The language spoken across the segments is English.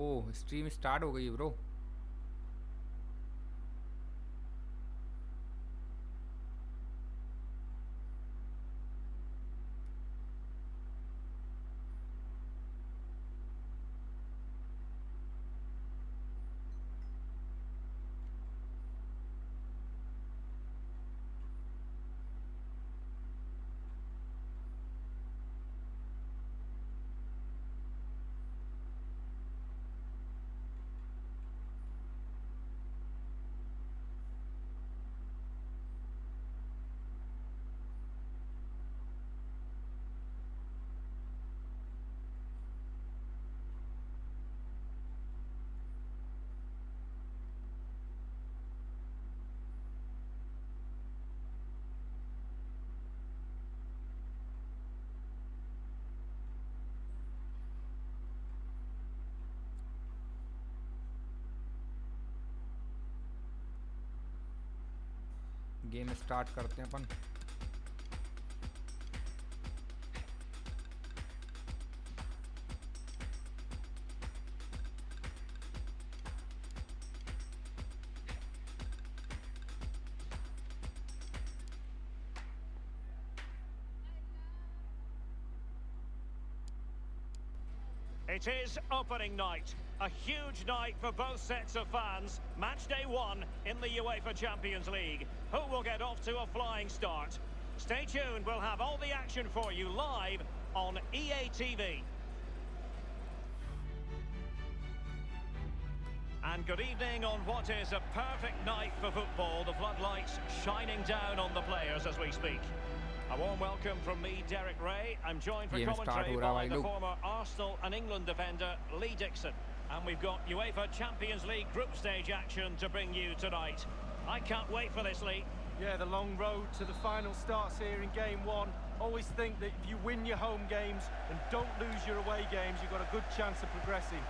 ओह, stream start हो गई bro. Game start करते हैं अपन। It is opening night, a huge night for both sets of fans. Match day one in the UEFA Champions League. Who will get off to a flying start? Stay tuned, we'll have all the action for you live on EA TV. And good evening on what is a perfect night for football. The floodlights shining down on the players as we speak. A warm welcome from me, Derek Ray. I'm joined for commentary by the former Arsenal and England defender, Lee Dixon. And we've got UEFA Champions League group stage action to bring you tonight. I can't wait for this, Lee. Yeah, the long road to the final starts here in game one. Always think that if you win your home games and don't lose your away games, you've got a good chance of progressing.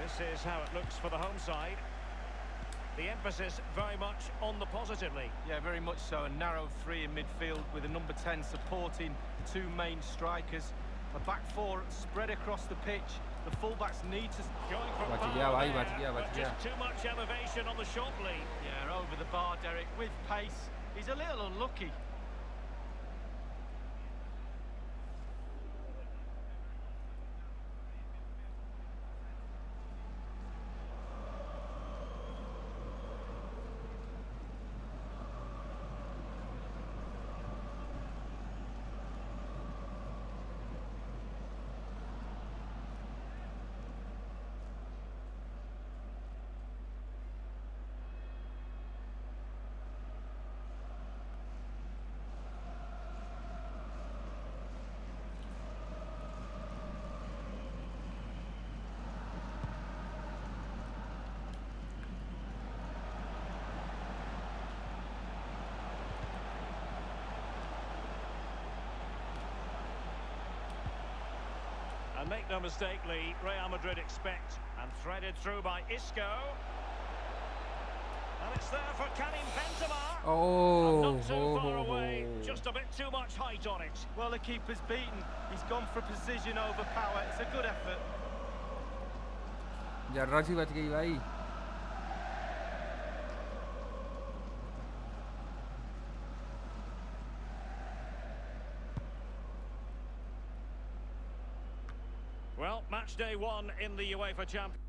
This is how it looks for the home side. The emphasis very much on the positive, Lee. Yeah, very much so. A narrow three in midfield with a number 10 supporting the two main strikers. A back four spread across the pitch. The fullbacks need to... Going for power but just too much elevation on the shot, Lee. Yeah, over the bar, Derek, with pace. He's a little unlucky. And make no mistake, Lee, Real Madrid expect, and threaded through by Isco. And it's there for Karim Benzema. Oh, and not too far away, just a bit too much height on it. Well, the keeper's beaten. He's gone for precision over power. It's a good effort. जर्रा सी बच गई भाई। Well, match day one in the UEFA Champions.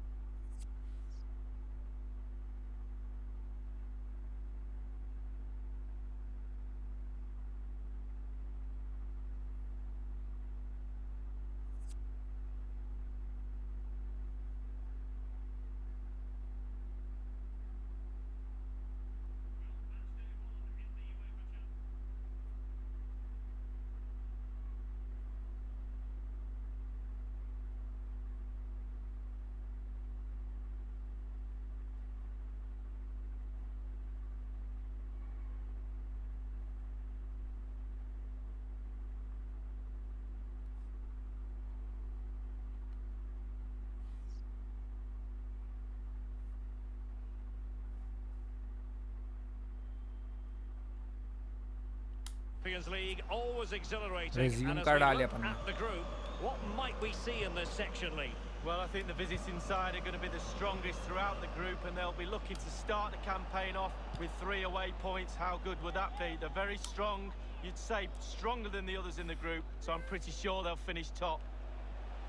Champions League always exhilarating, and as we look at the group, What might we see in this section, Lee? Well, I think the visiting side are going to be the strongest throughout the group, and they'll be looking to start the campaign off with 3 away points. How good would that be? They're very strong, you'd say stronger than the others in the group, so I'm pretty sure they'll finish top.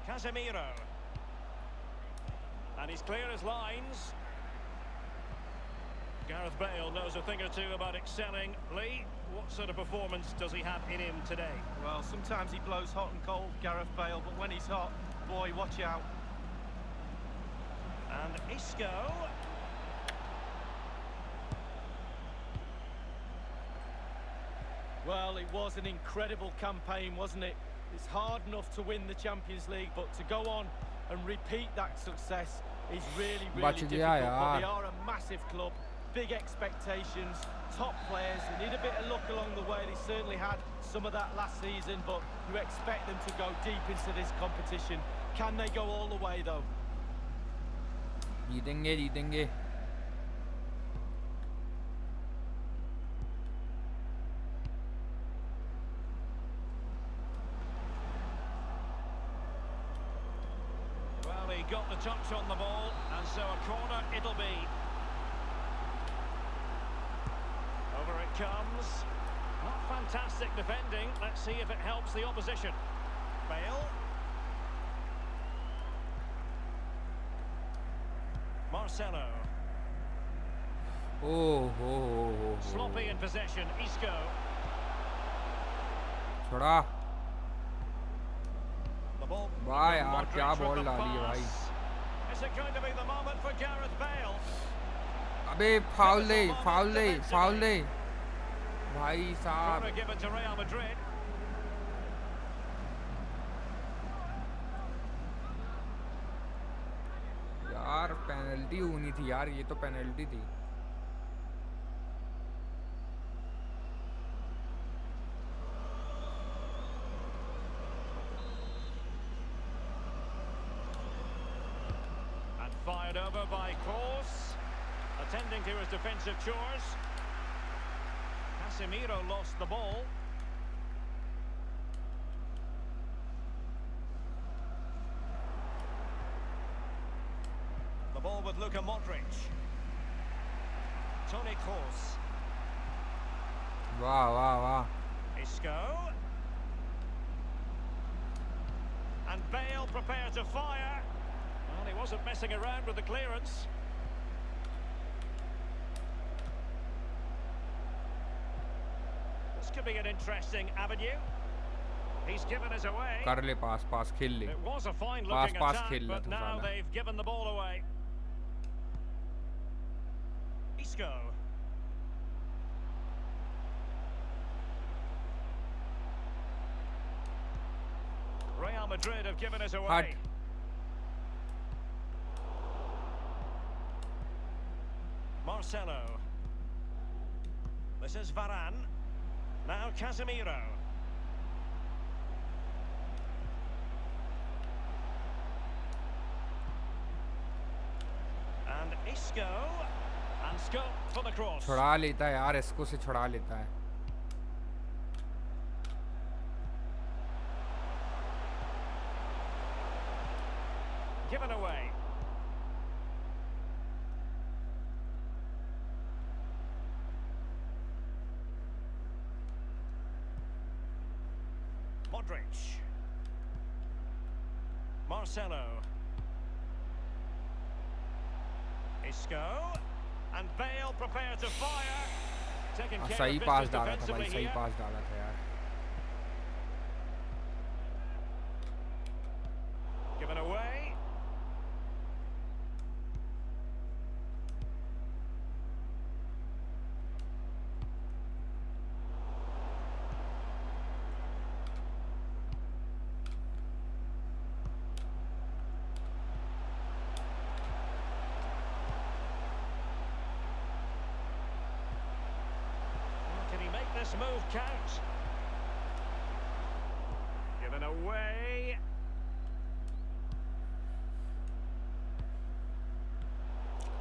Casemiro. And he's clear as lines. Gareth Bale knows a thing or two about excelling. Lee, what sort of performance does he have in him today? Well, sometimes he blows hot and cold, Gareth Bale, but when he's hot, boy, watch out. And Isco. Well, it was an incredible campaign, wasn't it? It's hard enough to win the Champions League, but to go on and repeat that success is really difficult. But they are a massive club, big expectations, top players. They need a bit of luck along the way. They certainly had some of that last season, but you expect them to go deep into this competition. Can they go all the way, though? जीतेंगे. Well, he got the touch on the ball, and so a corner it'll be. Over it comes. Not fantastic defending. Let's see if it helps the opposition. Bale. Marcelo. Oh. Sloppy in possession. Isco. छोड़ा. The ball. भाई यार क्या ball डाली है भाई. Is it going to be the moment for Gareth Bale? अबे foul दे. भाई साहब. Corner given to Real Madrid. यार पेनल्टी होनी थी यार, ये तो पेनल्टी थी. And fired over by Kroos, attending to his defensive chores. Casemiro lost the ball. The ball with Luka Modric. Toni Kroos. वाह. Isco. And Bale prepared to fire. Well, he wasn't messing around with the clearance. This could be an interesting avenue. He's given us away. कर ले पास खेल ले. It was a fine looking pass attack, खेल ले but तो now साला. they've given the ball away. Isco. Real Madrid have given us away. Hut. Marcelo. This is Varane. Now Casemiro. And Isco. And scope for the cross. छुड़ा लेता है यार, इसको से छुड़ा लेता है. Given away. Modric. Marcelo. Isco. And Bale prepared to fire. Taking care सही of पास business डाला था भाई, defensively सही here. पास डाला था यार. Given away. Can he make this move count? Given away.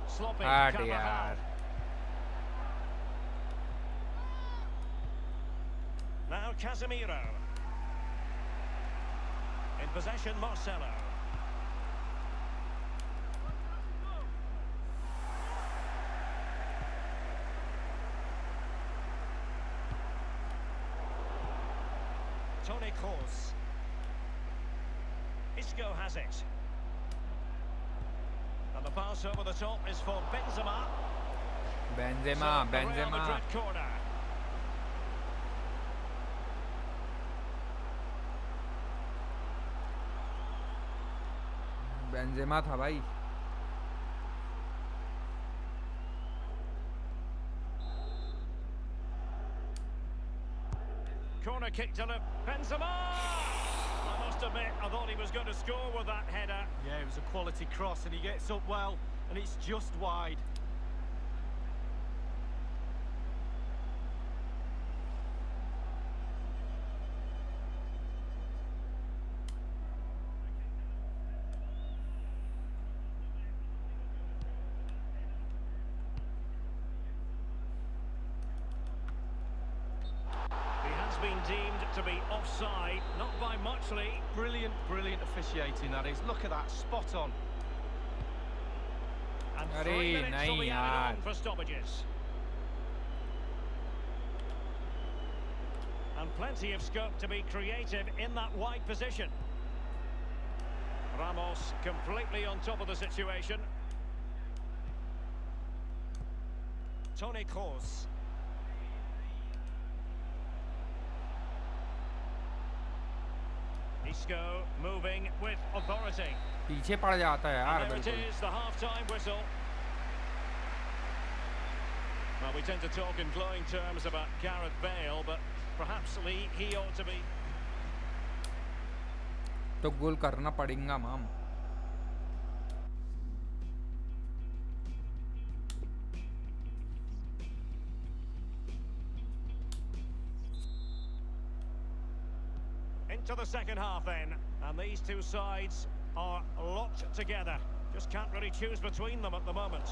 Sloppy. हट Carvajal. यार. Now Casemiro. In possession, Marcelo. Toni Kroos. Isco has it. And the pass over the top is for Benzema. Benzema, So, the Real Benzema. Madrid corner. Benzema था भाई. Corner kick to Benzema. I must admit, I thought he was going to score with that header. Yeah, it was a quality cross and he gets up well and it's just wide. Been deemed to be offside, not by much, Lee. Brilliant, brilliant officiating that is. Look at that, spot on. And Arey, 3 minutes will be nahi added on yaar. for stoppages. And plenty of scope to be creative in that wide position. Ramos completely on top of the situation. Toni Kroos. Isco moving with authority. पीछे पड़ जाता है यार And there it बिल्कुल. is, the half-time whistle. Well, we tend to talk in glowing terms about Gareth Bale, but perhaps Lee, he ought to be. तो गोल करना पड़ेगा माम. Into the second half then, and these two sides are locked together. Just can't really choose between them at the moment.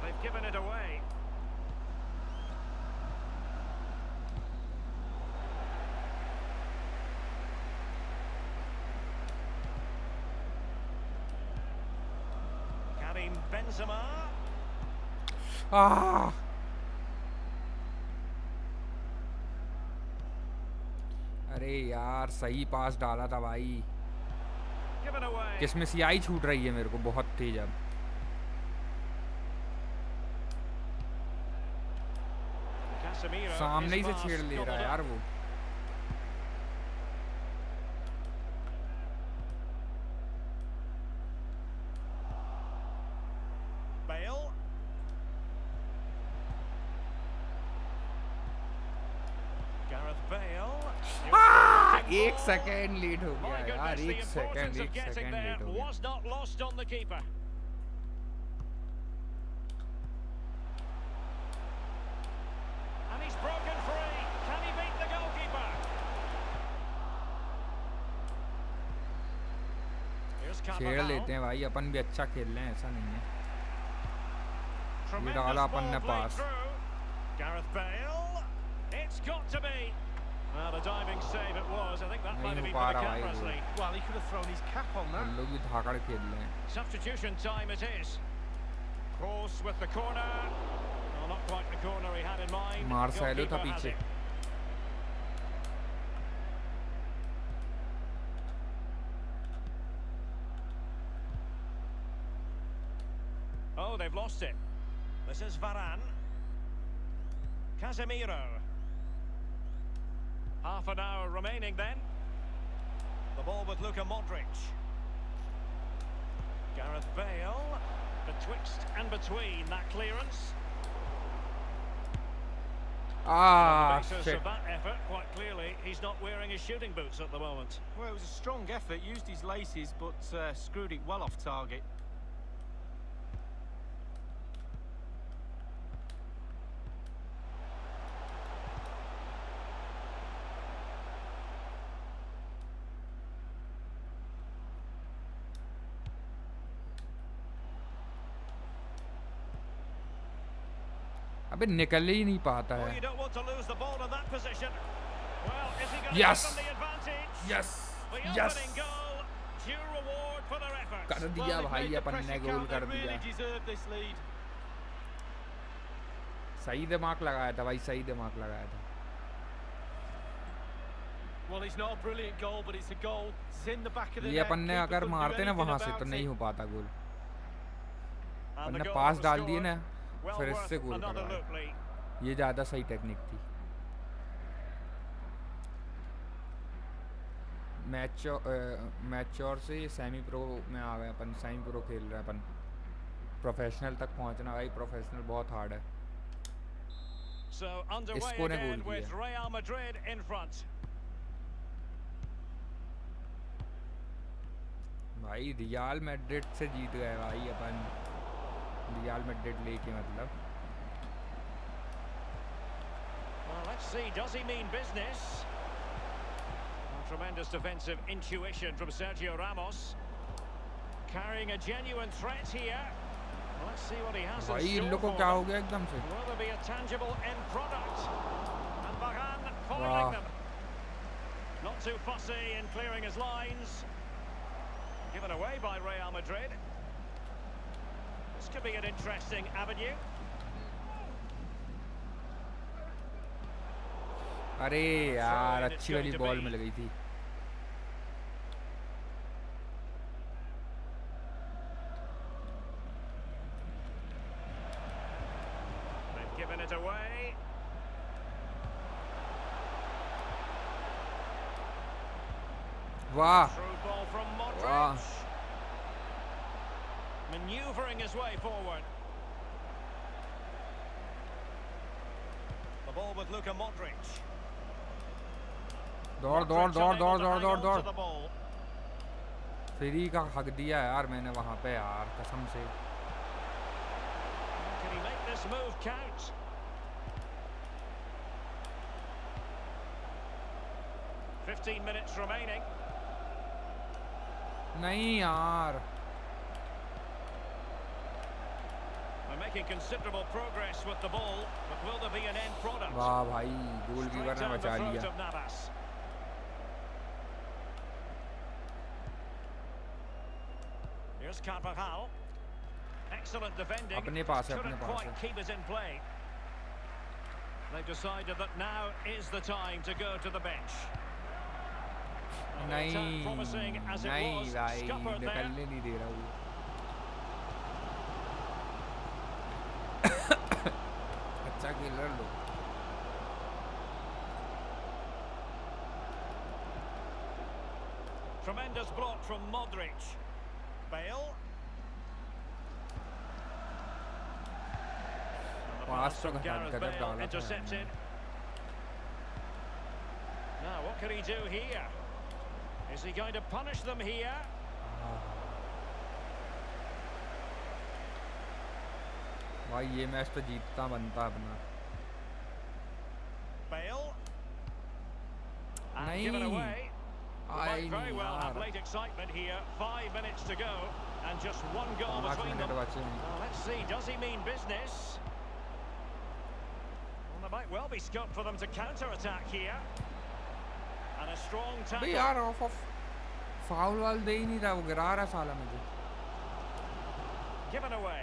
They've given it away. Karim Benzema. अरे यार सही पास डाला था भाई. Given away. किसमें सियाही छूट रही है मेरे को बहुत तेज अब. Casemiro सामने ही is से fast, छेड़ ले रहा gobbled है up. यार वो. Bale. Gareth Bale. एक सेकंड लेट हो My गया goodness, यार. the एक importance of getting second there late हो गया. was not lost on the keeper. And he's broken free. Can he beat the goalkeeper? Here's छेड़ Carvajal. लेते हैं भाई. अपन भी अच्छा खेल रहे हैं ऐसा नहीं है. Tremendous डाला अपन ball ने played pass. through. Gareth Bale. It's got to be. Well, the diving save it was. I think that might have नहीं been हो पा for the रहा भाई cameras, वो. Lee. Well, he could have thrown his cap on हम that. लोग भी धाकड़ खेल रहे हैं. Substitution time it is. Kroos with the corner. Well, not quite the corner he had in mind. Marcelo था Goalkeeper has पीछे. it. Oh, they've lost it. This is Varane. Casemiro. Half an hour remaining then. The ball with Luka Modric. Gareth Bale. Betwixt and between that clearance. On the basis shit. of that effort, quite clearly, he's not wearing his shooting boots at the moment. Well, it was a strong effort, used his laces, but screwed it well off target. अबे निकल ही नहीं पाता Oh, है। you don't want to lose the ball in that position. Well, is he going to Yes. give them the advantage? Yes. The Yes. opening goal, due reward for their efforts. कर दिया भाई, अपन ने गोल कर दिया। Really deserve this lead. सही दिमाग लगाया था भाई, सही दिमाग लगाया था। Well, it's not a brilliant goal, but it's a goal. It's in the back of the net. ये अपन ने Keeper अगर couldn't do मारते ना anything वहां से तो about नहीं it. हो पाता गोल। And अपन the ने goal पास was डाल दिए scored. ना, Well फिर worth इससे गोल another करवाया। look, Lee. ये ज़्यादा सही टेक्निक थी। मैच्योर से सेमी प्रो में आ गए अपन, सेमी प्रो खेल रहे हैं अपन। प्रोफेशनल तक पहुंचना भाई, प्रोफेशनल बहुत हार्ड है। So underway इसको ने again गोल with किया। Real Madrid in front. भाई रियल मैड्रिड से जीत गए भाई अपन, रियल मैड्रिड लेके मतलब। Well, let's see, does he mean business? Tremendous defensive intuition from Sergio Ramos. Carrying a genuine threat here. Let's see what he has in भाई इन store लोग को for क्या them. हो गया एकदम से? Will there be a tangible end product? And Varane Wow. following them. Not too fussy in clearing his lines. Given away by Real Madrid. This could be an interesting avenue. अरे यार अच्छी वाली ball मिल गई थी। They've given it away. वाह Through ball from Modric. Wow. Manoeuvring his way forward. The ball with Luka Modric. दौड़ दौड़ दौड़ दौड़ दौड़ दौड़ दौड़। To the ball. फ्री का हक दिया यार मैंने वहां पे यार, कसम से। Can he make this move count? "15 minutes remaining." नहीं यार, They're making considerable progress with the ball, but will there be an end product? वाह भाई गोलकीपर Straight ने down the बचा throat लिया। of Navas. Here's Carvajal. Excellent defending. अपने पास है, Couldn't अपने पास quite है। keep it in play. They've decided that now is the time to go to the bench. And the attack, नहीं promising as it नहीं was, भाई, scuppered there. निकलने नहीं दे रहा वो। अच्छा खेल रहे लोग। Tremendous block from Modric. Bale. And the pass pass तो from Gareth गजब Bale डाला था intercepted. Now, what can he do here? Is he going to punish them here? भाई ये मैच तो जीतता बनता अपना। Bale. And नहीं, given away. आई Very नहीं well, यार। have late excitement here. 5 minutes to go, and just one goal 5 between minute them. बचे हैं। Well, let's see, does he mean business? Well, there might well be scope for them to counter-attack here. And a strong भाई tackle. यार of foul वाल दे ही नहीं रहा, वो गिरा रहा साला मुझे। Given away.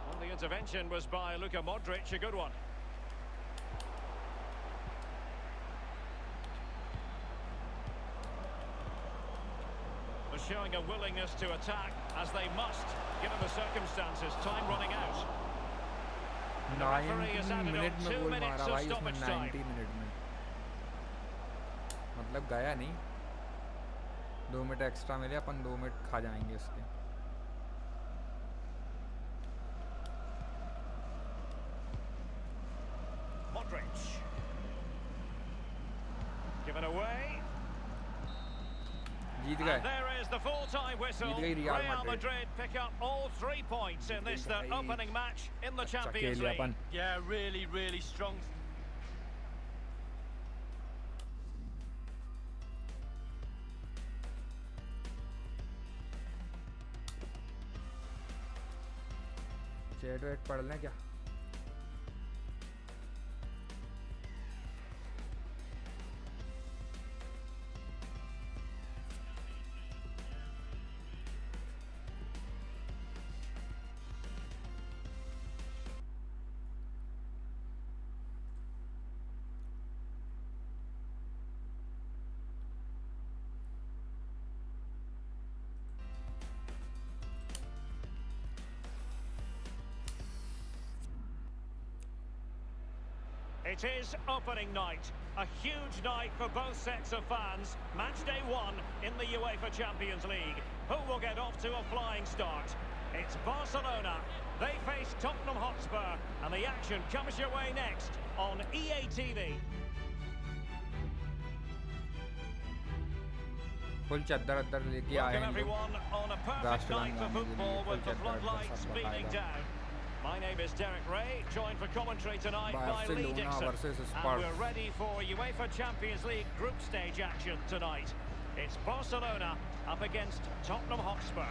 Well, the intervention was by Luka Modric, a good one. Was showing a willingness to attack, as they must, given the circumstances. Time running out. And the referee has 90 added minute on में 2 गोल minutes मारा of भाई उसने, stoppage time. 90 minute में। मतलब गया नहीं, 2 minute extra मिले, अपन 2 minute खा जाएंगे उसके। Modric. Given away. Jeet And गए। there is the full-time whistle. जीत गई Real Real Madrid. Madrid pick up all 3 points in this, their गई। opening match in the अच्छा Champions खेल लिया League. अपन। Yeah, really strong. Chat wait पढ़ लें क्या? It is opening night, a huge night for both sets of fans. Match day 1 in the UEFA Champions League. Who will get off to a flying start? It's Barcelona. They face Tottenham Hotspur, and the action comes your way next on EA TV. Full चद्दर लेके आए Welcome हैं everyone on a perfect night for football with the floodlights beaming down. My name is Derek Ray, joined for commentary tonight by Lee Dixon. And we're ready for UEFA Champions League group stage action tonight. It's Barcelona up against Tottenham Hotspur.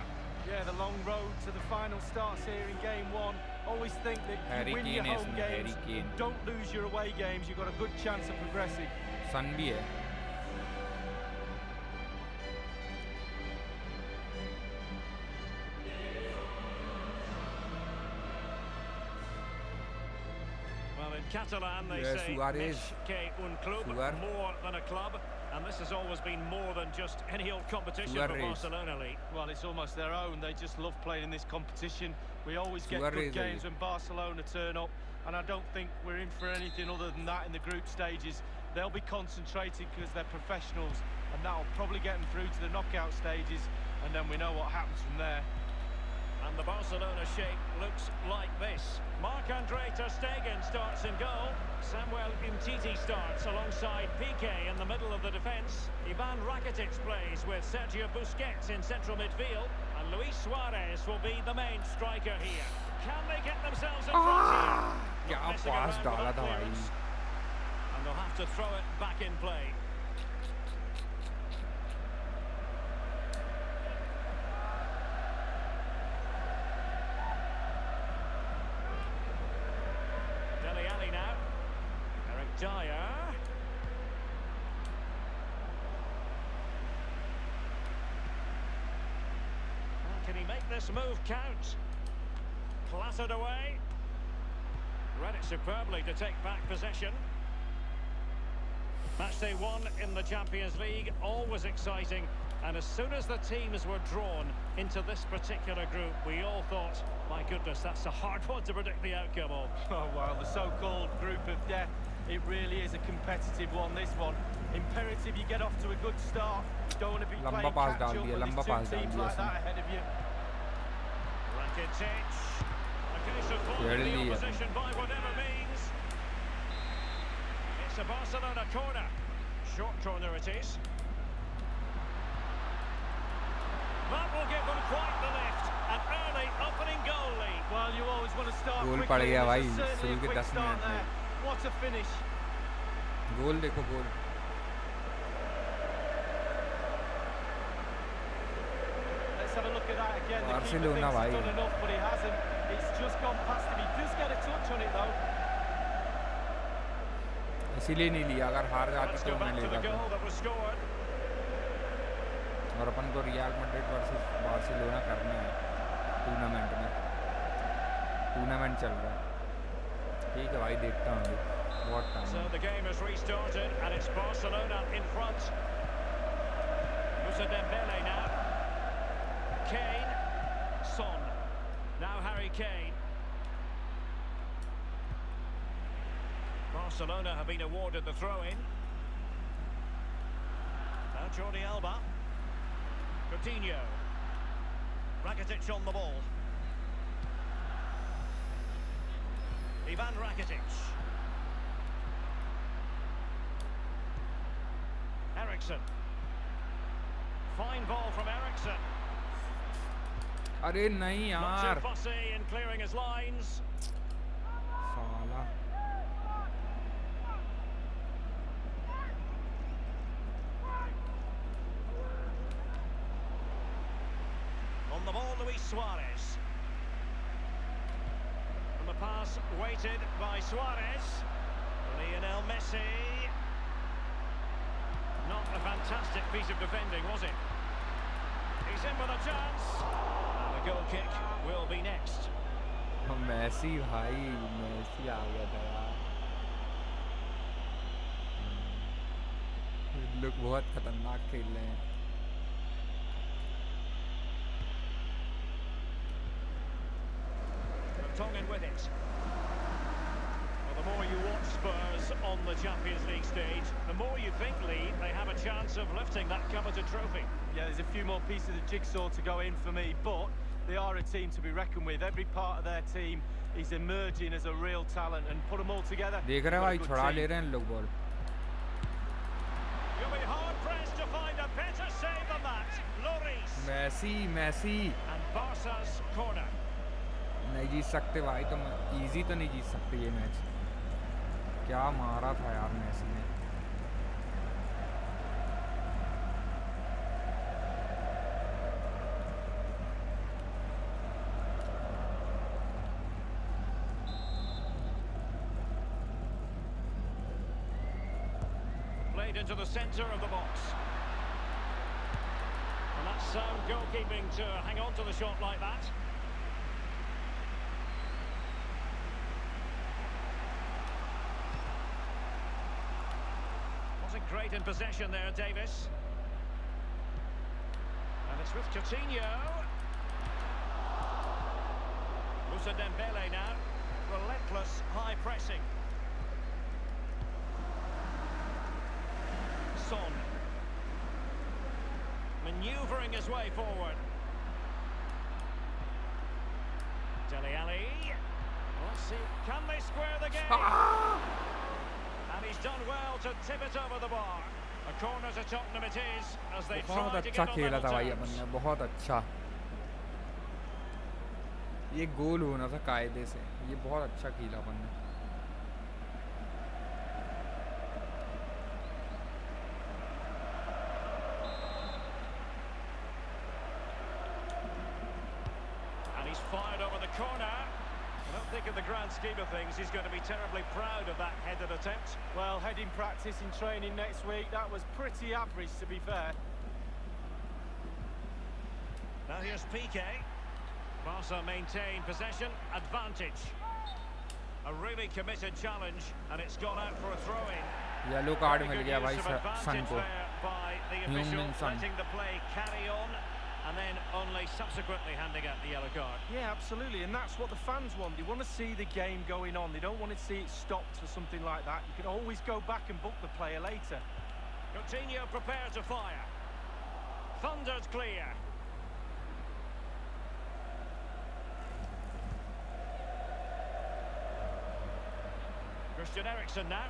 Yeah, the long road to the final starts here in game 1. Always think that you win your home games, don't lose your away games, you've got a good chance of progressing. सन भी है. Catalan, they say, més que un club, more than a club, and this has always been more than just any old competition for Barcelona, Lee. Well, it's almost their own. They just love playing in this competition. We always get good games when Barcelona turn up, and I don't think we're in for anything other than that in the group stages. They'll be concentrated because they're professionals, and that'll probably get them through to the knockout stages, and then we know what happens from there. And the Barcelona shape looks like this. Marc-Andre ter Stegen starts in goal. Samuel Umtiti starts alongside Piqué in the middle of the defence. Ivan Rakitic plays with Sergio Busquets in central midfield. And Luis Suarez will be the main striker here. Can they get themselves in front here? क्या पास डाला था भाई. And they'll have to throw it back in play. Dyer. Can he make this move count? Clattered away. Read it superbly to take back possession. Matchday 1 in the Champions League, always exciting. And as soon as the teams were drawn into this particular group, we all thought, my goodness, that's a hard one to predict the outcome of. Oh, well, the so-called group of death. It really is a competitive one, this one. Imperative you get off to a good start. You don't want to be playing catch-up when there's two teams like that ahead of you. Rakitic. A case of holding the opposition by whatever means. It's a Barcelona corner. Short corner it is. That will give them quite the lift. An early opening goal lead. Well, you always want to start quickly. There's certainly a quick start there. What a finish. गोल देखो गोल. Let's have a look at that again. Barcelona भाई. He's done enough, but he hasn't. It's just gone past him. He does get a touch on it though. इसीलिए नहीं लिया. अगर हार जाती तो मैं लेता था. और अपन को रियल मैड्रिड वर्सेस बार्सिलोना करना है टूर्नामेंट में. टूर्नामेंट चल रहा है. ठीक है भाई, देखता हूँ. So the game has restarted and it's Barcelona in front. Moussa Dembele now. Kane. Son. Now Harry Kane. Barcelona have been awarded the throw-in. Now Jordi Alba. Coutinho. Rakitic on the ball. Ivan Rakitic. Eriksson. Fine ball from Eriksson. अरे नहीं यार. Not too fussy in clearing his lines. साला. On the ball, Luis Suarez. pass weighted by Suarez. Lionel Messi. Not a fantastic piece of defending, was it? He's in with a chance. And the goal kick will be next. Massey भाई मैसी आ गया था यार लोग बहुत खतरनाक खेल रहे हैं Vertonghen with it. Well, the more you watch Spurs on the Champions League stage, the more you think, Lee, they have a chance of lifting that coveted trophy. Yeah, there's a few more pieces of jigsaw to go in for me, but they are a team to be reckoned with. Every part of their team is emerging as a real talent, and put them all together. देख रहे हैं भाई थोड़ा ले रहे हैं लोग ball You'll be hard pressed to find a better save than that. Lloris. Messi And Barca's corner. नहीं जीत सकते भाई तुम इजी तो नहीं जीत सकते ये मैच क्या मारा था यार मैसी ने Played into the centre of the box. And that's sound goalkeeping to hang on to the shot like that. Wasn't great in possession there, Davis. And it's with Coutinho. Moussa Dembele now. Relentless high pressing. Son. Manoeuvring his way forward. Dele Alli. Let's see, can they square the game? And he's done well to tip it over the bar. A corner to Tottenham it is as they बहुत try to अच्छा get on खेला level था भाई terms. अपन ने बहुत अच्छा ये गोल होना था कायदे से ये बहुत अच्छा खेला अपन ने And he's fired over the corner. I don't think in the grand scheme of things he's going to be terribly proud of that headed attempt. Well, heading practice in training next week, that was pretty average, to be fair. Now here's Piqué. Barca maintain possession, advantage. A really committed challenge, and it's gone out for a throw-in. Yellow card Very mill good गया use भाई of sun advantage को there by the official, Heung-min Son. letting the play carry on, and then only subsequently handing out the yellow card. Yeah, absolutely, and that's what the fans want. They want to see the game going on. They don't want to see it stopped for something like that. You can always go back and book the player later. Coutinho prepared to fire. Thundered clear. Christian Eriksen now.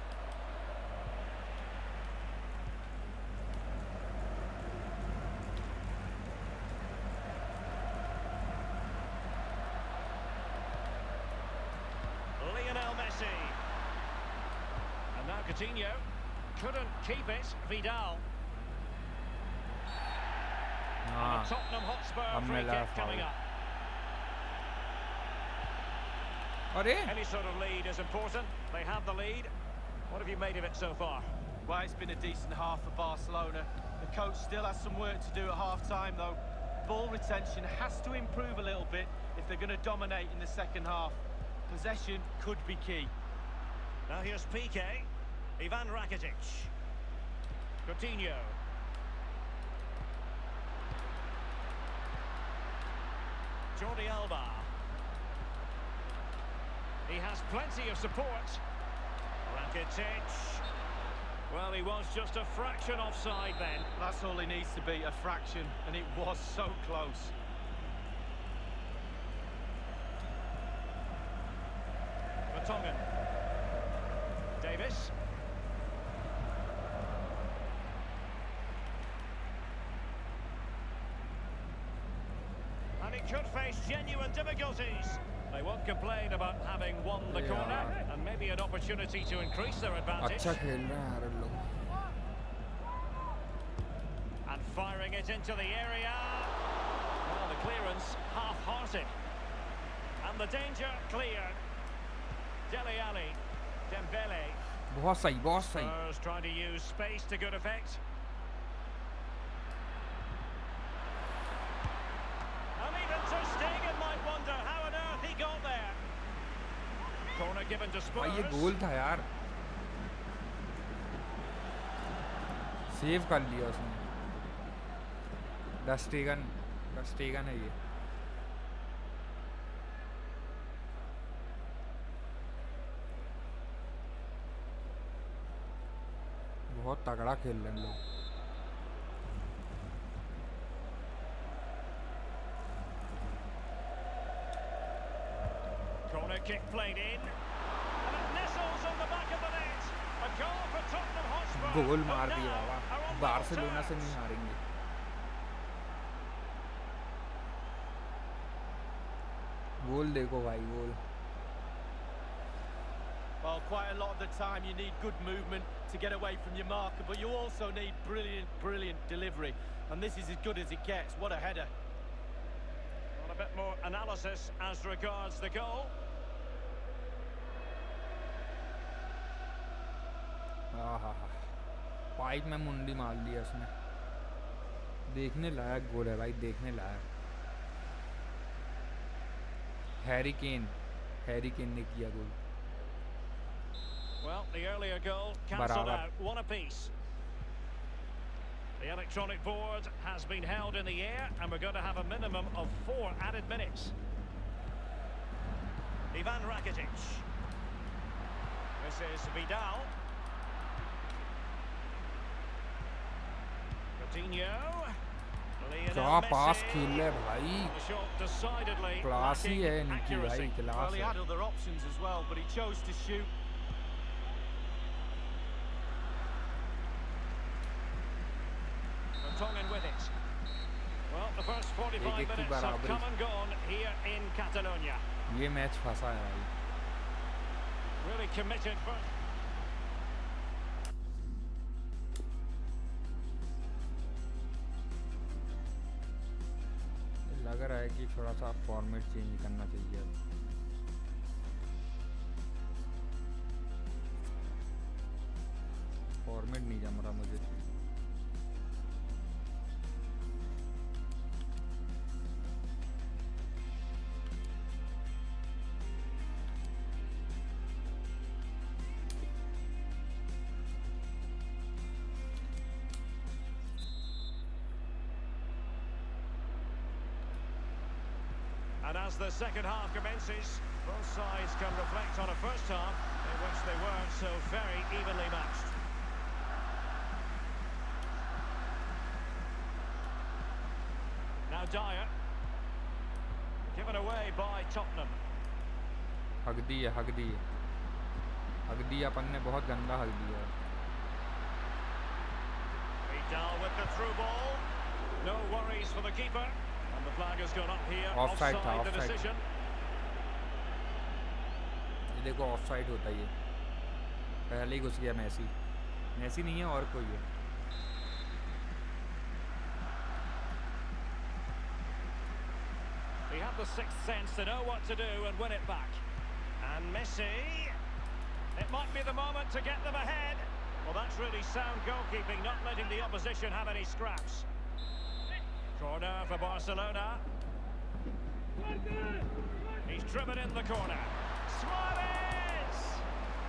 Lionel Messi. And now Coutinho. Couldn't keep it. Vidal. And हाँ a Tottenham Hotspur अब free मिला kick coming foul. up. अरे Any sort of lead is important. They have the lead. What have you made of it so far? Well, it's been a decent half for Barcelona. The coach still has some work to do at half-time, though. Ball retention has to improve a little bit if they're going to dominate in the second half. Possession could be key. Now here's Piqué. Ivan Rakitic. Coutinho. Jordi Alba. He has plenty of support. Rakitic. Well, he was just a fraction offside then. That's all he needs to be, a fraction, and it was so close. Vertonghen. Davis. And he could face genuine difficulties. They won't complain about having won the Yeah. corner, and maybe an opportunity to increase their advantage. अच्छा खेल रहे हैं यार ये लोग And firing it into the area. Well, the clearance half-hearted. And the danger clear. Dele Alli, Dembele. बहुत सही, बहुत सही. Spurs trying to use space to good effect. And even Ter Stegen might wonder how on earth he got there. Corner given to Spurs. भाई ये गोल था यार. Save कर लिया उसने. डस्टेगन है ये. बहुत तगड़ा खेल रहे हैं लोग. Corner kick played in, and it nestles on the back of the net. A goal for Tottenham Hotspur. Goal who मार now दिया are Baba. on the Barcelona से terms. नहीं हारेंगे. गोल देखो भाई, गोल. Well, quite a lot of the time you need good movement to get away from your marker, but you also need brilliant delivery. And this is as good as it gets. What a header. Well, a bit more analysis as regards the goal. आहा, pipe में मुंडी मार लिया उसने. देखने लायक गोल है भाई, देखने लायक. हैरी केन ने किया गोल. Well, the earlier goal cancelled Barabar. out, one apiece. The electronic board has been held in the air, and we're going to have a minimum of 4 added minutes. Ivan Rakitic. This is Vidal. Coutinho. क्या Lionel पास Messi. खेल है भाई. The shot decidedly class he lacking है इनकी भाई, accuracy. Well, class he है. had other options as well, but he chose to shoot. Vertonghen with it. Well, the first 45 एक-एक की minutes have बराबरी. come and gone here in Catalonia. ये match फंसा है भाई. Really committed for... लग रहा है कि थोड़ा सा फॉर्मेट चेंज करना चाहिए अब. फॉर्मेट नहीं जम रहा मुझे. And as the second half commences, both sides can reflect on a first half in which they weren't so very evenly matched. Now Dyer. Given away by Tottenham. हक दी है, हक दी है. हक दिया अपन ने, बहुत गंदा हक दिया. Vidal with the through ball. No worries for the keeper. And the flag has gone up here. Offside था, the offside. decision. ये देखो ऑफसाइड होता है ये. पहले ही घुस गया मैसी. मैसी नहीं है और कोई है. He had the sixth sense to know what to do and win it back. And Messi, it might be the moment to get them ahead. Well, that's really sound goalkeeping, not letting the opposition have any scraps. Corner for Barcelona. He's driven in the corner. Suarez!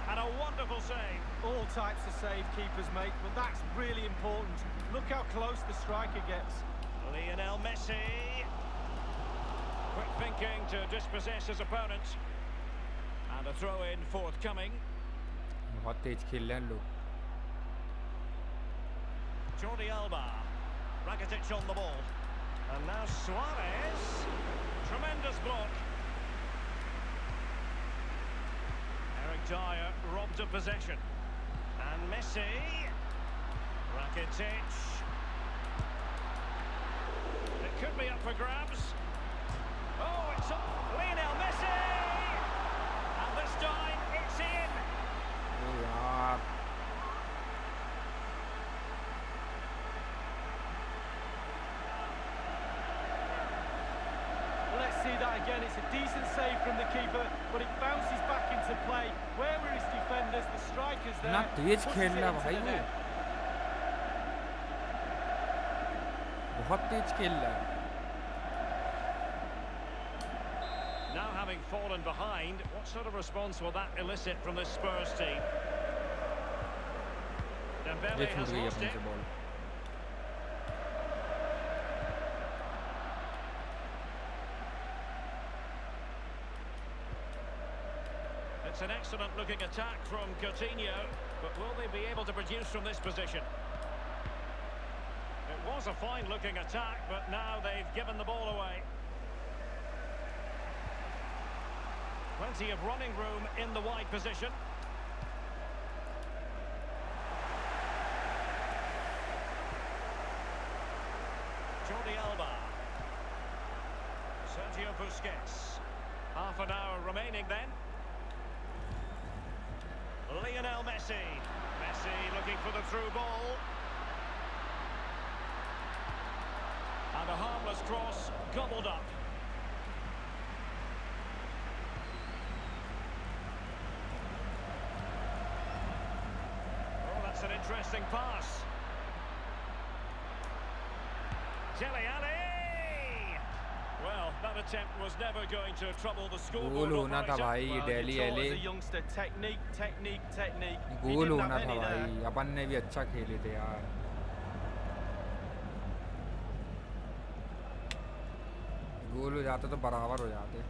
And a wonderful save. All types of save keepers make, but that's really important. Look how close the striker gets. Lionel Messi. Quick thinking to dispossess his opponent. And a throw-in forthcoming. बहुत तेज खेल रहे हैं लोग. Jordi Alba. Rakitic on the ball. And now Suarez. Tremendous block. Eric Dyer robbed of possession. And Messi. Rakitic. It could be up for grabs. Oh, it's up. Lionel Messi! And this time, it's in. ओ यार. Well, let's see that again. It's a decent save from the keeper, but it bounces back into play. Where were his defenders? The strikers there. ना तेज खेल रहा भाई वो, बहुत तेज खेल रहा है. Now having fallen behind, what sort of response will that elicit from this Spurs team? Dembele ये छूट has गई lost अपने it. से ball. It's an excellent looking attack from Coutinho, but will they be able to produce from this position? It was a fine looking attack, but now they've given the ball away. Plenty of running room in the wide position. Jordi Alba. Sergio Busquets. Half an hour remaining then. Lionel Messi. Messi looking for the through ball. And a harmless cross gobbled up. Oh, that's an interesting pass. Dele Alli! Well, that attempt was never going to trouble the scoreboard. गोल होना था भाई ये daily एले. गोल होना था भाई, अपन ने भी अच्छा खेले थे यार. गोल हो जाता तो बराबर हो जाते.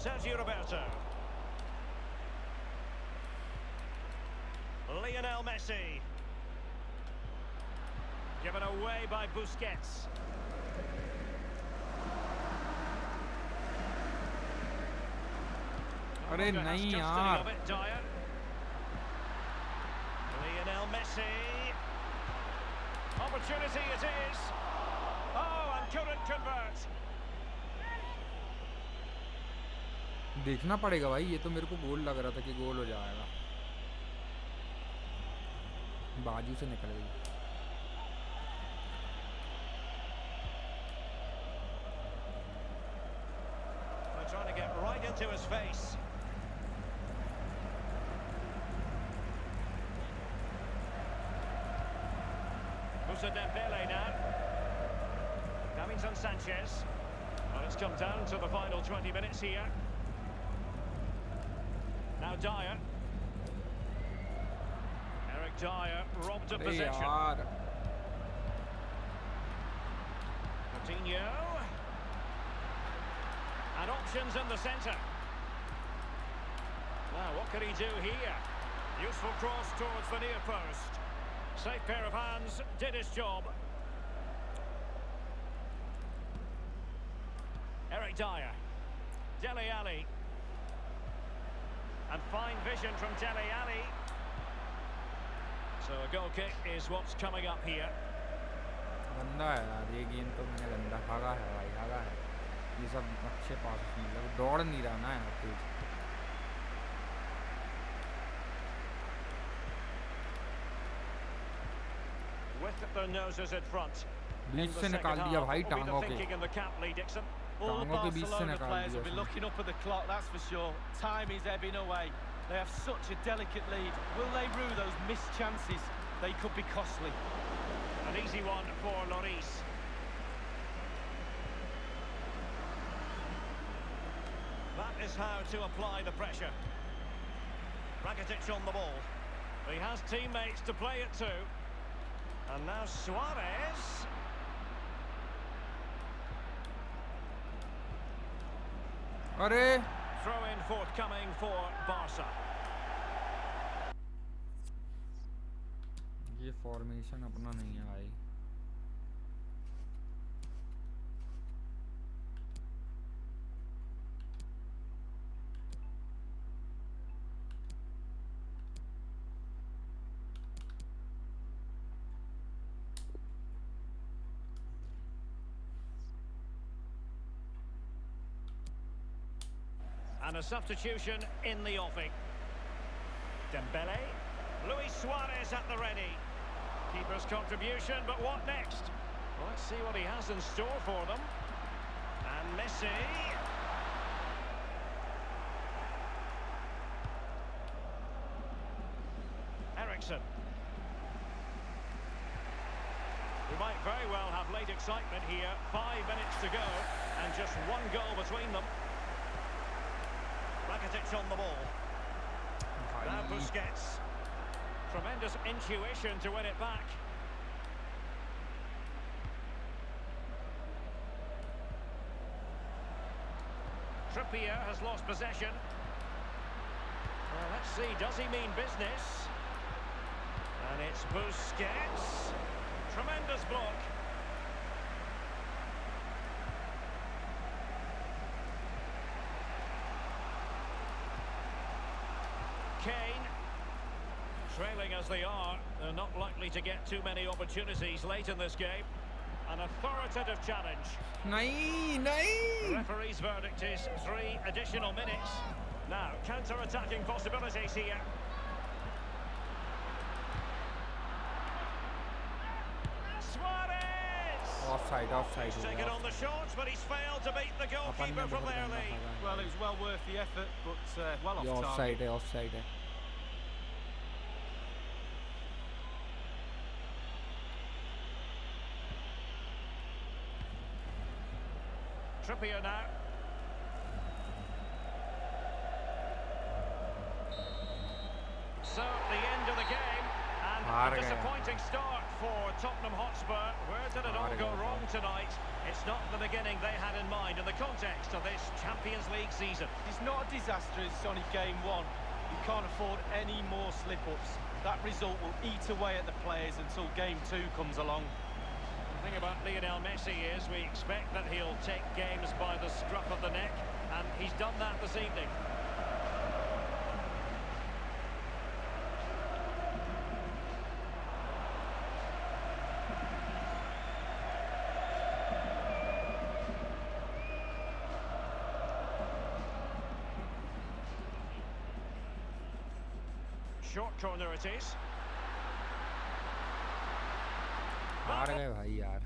Sergio Roberto. Lionel Messi. Given away by Busquets. अरे नहीं यार. Lionel Messi. Opportunity it is. Oh, and couldn't convert. देखना पड़ेगा भाई, ये तो मेरे को गोल लग रहा था कि गोल हो जाएगा. बाजू से निकल गई. They're trying to get right into his face. Moussa Dembele now. Davinson Sanchez. Well, it's come down to the final 20 minutes here. Now Dyer. Eric Dyer robbed of अरे possession. यार. Coutinho. And options in the centre. Now, what can he do here? Useful cross towards the near post. Safe pair of hands, did his job. Eric Dyer. Dele Alli. And fine vision from Dele Alli. So a goal kick is what's coming up here. गंदा है यार ये game तो. मैंने गंदा भागा है भाई, भागा है. ये सब अच्छे पास मतलब दौड़ नहीं रहा ना यार तेज. With their noses in front. बीच से निकाल दिया भाई टांगों के. All the टांगों के बीच से Barcelona निकाल players दिया will be उसने. looking up at the clock, that's for sure. Time is ebbing away. They have such a delicate lead. Will they rue those missed chances? They could be costly. An easy one for Lloris. That is how to apply the pressure. Rakitic on the ball. He has teammates to play it to. And now Suarez. अरे Throw in forthcoming for Barca. ये formation अपना नहीं है भाई. And a substitution in the offing. Dembele. Luis Suarez at the ready. Keeper's contribution, but what next? Let's see what he has in store for them. And Messi. Eriksen. We might very well have late excitement here. 5 minutes to go and just one goal between them. Rakitic on the ball. Now Busquets. Tremendous intuition to win it back. Trippier has lost possession. Well, let's see, does he mean business? And it's Busquets. Tremendous block. Kane. Trailing as they are, they're not likely to get too many opportunities late in this game. An authoritative challenge. The referee's verdict is 3 additional minutes. Now, counter-attacking possibilities here. Offside. He's taken on the shots, but he's failed to beat the goalkeeper from their league. Well, it was well worth the effort, but well off target. Offside. Trippier now. So, the end of the game, and a disappointing start for Tottenham Hotspur. Where did it all go wrong tonight? It's not the beginning they had in mind in the context of this Champions League season. It's not a disaster, it's only game one. You can't afford any more slip-ups. That result will eat away at the players until game 2 comes along. The thing about Lionel Messi is we expect that he'll take games by the scruff of the neck, and he's done that this evening. Short corner it is. हार गए भाई यार.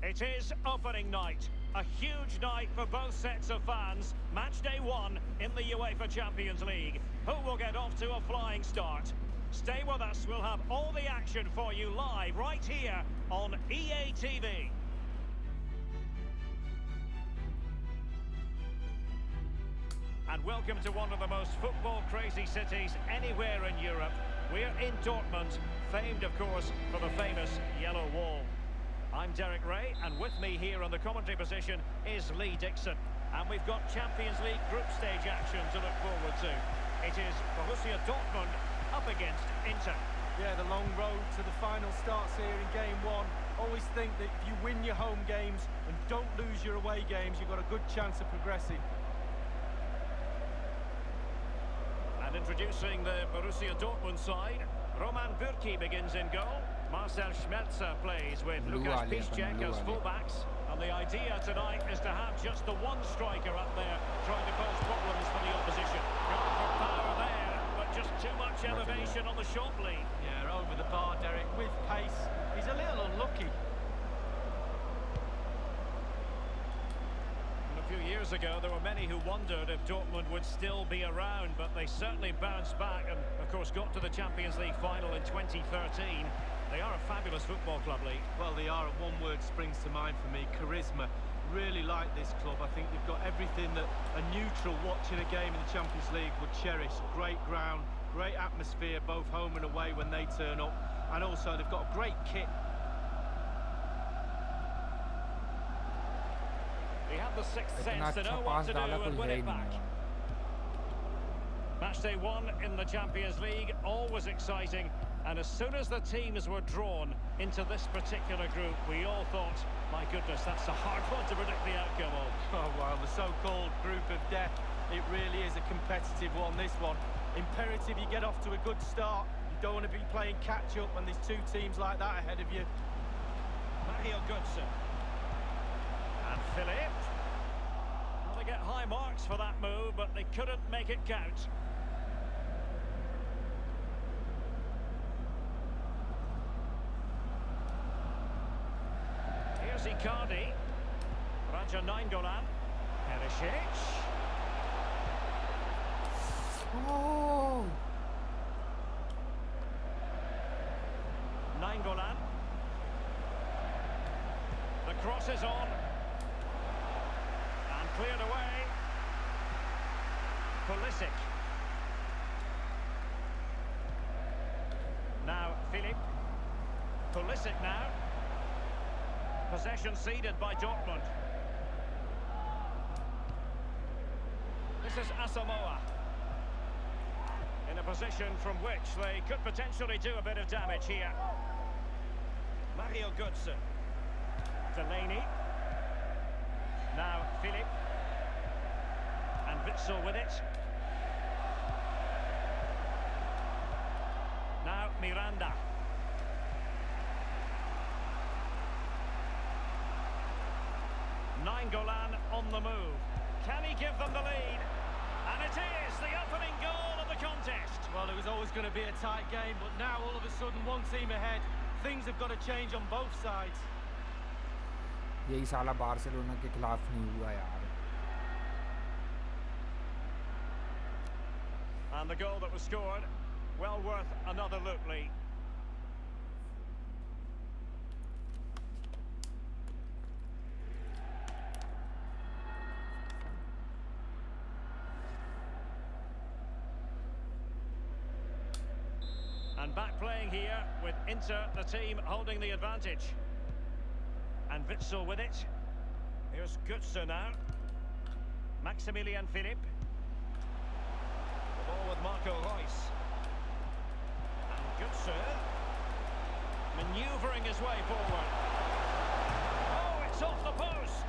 It is opening night, a huge night for both sets of fans. Match day 1 in the UEFA Champions League. Who will get off to a flying start? Stay with us, we'll have all the action for you live right here on EA TV. And welcome to one of the most football-crazy cities anywhere in Europe. We're in Dortmund, famed, of course, for the famous Yellow Wall. I'm Derek Ray, and with me here on the commentary position is Lee Dixon. And we've got Champions League group stage action to look forward to. It is Borussia Dortmund up against Inter. Yeah, the long road to the final starts here in game 1. Always think that if you win your home games and don't lose your away games, you've got a good chance of progressing. And introducing the Borussia Dortmund side, Roman Bürki begins in goal. Marcel Schmelzer plays with Lukas Piszczek as fullbacks. And the idea tonight is to have just the one striker up there trying to cause problems for the opposition. Going for power there, but just too much elevation on the shot lead. Yeah, over the bar, Derek, with pace. He's a little unlucky. A few years ago, there were many who wondered if Dortmund would still be around, but they certainly bounced back and, of course, got to the Champions League final in 2013. They are a fabulous football club, Lee. Well, they are, and one word springs to mind for me, charisma. Really like this club. I think they've got everything that a neutral watching a game in the Champions League would cherish. Great ground, great atmosphere, both home and away when they turn up. And also, they've got a great kit. He had the sixth sense to know what to do and win it back. Matchday 1 in the Champions League, always exciting. And as soon as the teams were drawn into this particular group, we all thought, my goodness, that's a hard one to predict the outcome of. Oh, well, the so-called group of death, it really is a competitive one, this one. Imperative you get off to a good start. You don't want to be playing catch-up when there's two teams like that ahead of you. Mario Götze. And Philippe. Well, they get high marks for that move, but they couldn't make it count. Here's Icardi. Raja Nainggolan. Perisic. Oh. Nainggolan. The cross is on. And cleared away. Pulisic. Now Philippe. Pulisic now. Possession ceded by Dortmund. This is Asamoah. In a position from which they could potentially do a bit of damage here. Mario Götze. Delaney. Now Philippe. And Witsel with it. Now Miranda. Nainggolan on the move. Can he give them the lead? And it is the opening goal of the contest. Well, it was always going to be a tight game, but now all of a sudden one team ahead. Things have got to change on both sides. यही साला Barcelona के खिलाफ नहीं हुआ यार. And the goal that was scored, well worth another look, Lee. And back playing here with Inter, the team holding the advantage. And Witsel with it. Here's Götze now. Maximilian Philippe. The ball with Marco Reus. And Götze manoeuvring his way forward. Oh, it's off the post.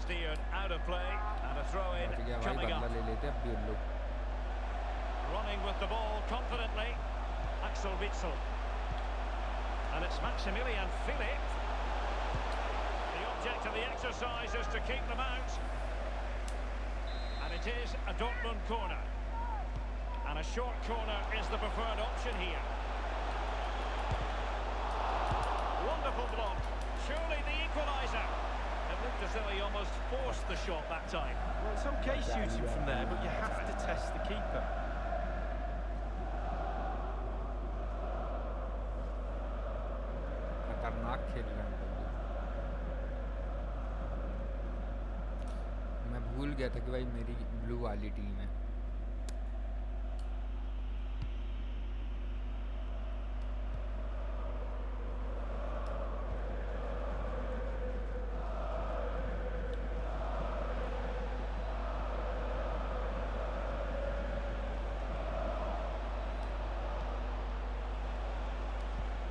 Steered out of play and a throw-in coming up. Running with the ball confidently, Axel Witsel. And it's Maximilian Philippe. The object of the exercise is to keep them out. And it is a Dortmund corner. And a short corner is the preferred option here. Wonderful block. Surely the equaliser. It looked as though he almost forced the shot that time. Well, it's okay shooting from there, but you have to test the keeper. खतरनाक खेल रहे हैं. मैं भूल गया था कि भाई मेरी ब्लू वाली टीम है.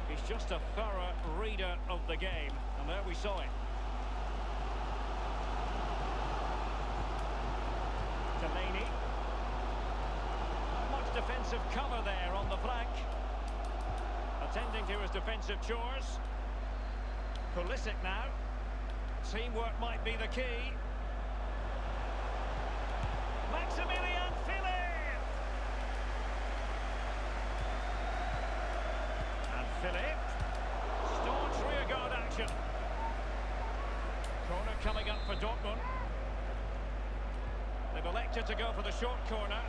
He's just a thorough reader of the game, and there we saw it. Delaney. Much defensive cover there on the flank. Attending to his defensive chores. Pulisic now. Teamwork might be the key. Maximilian Philippe! And Philippe. Staunch rearguard action. Corner coming up for Dortmund. They've elected to go for the short corner.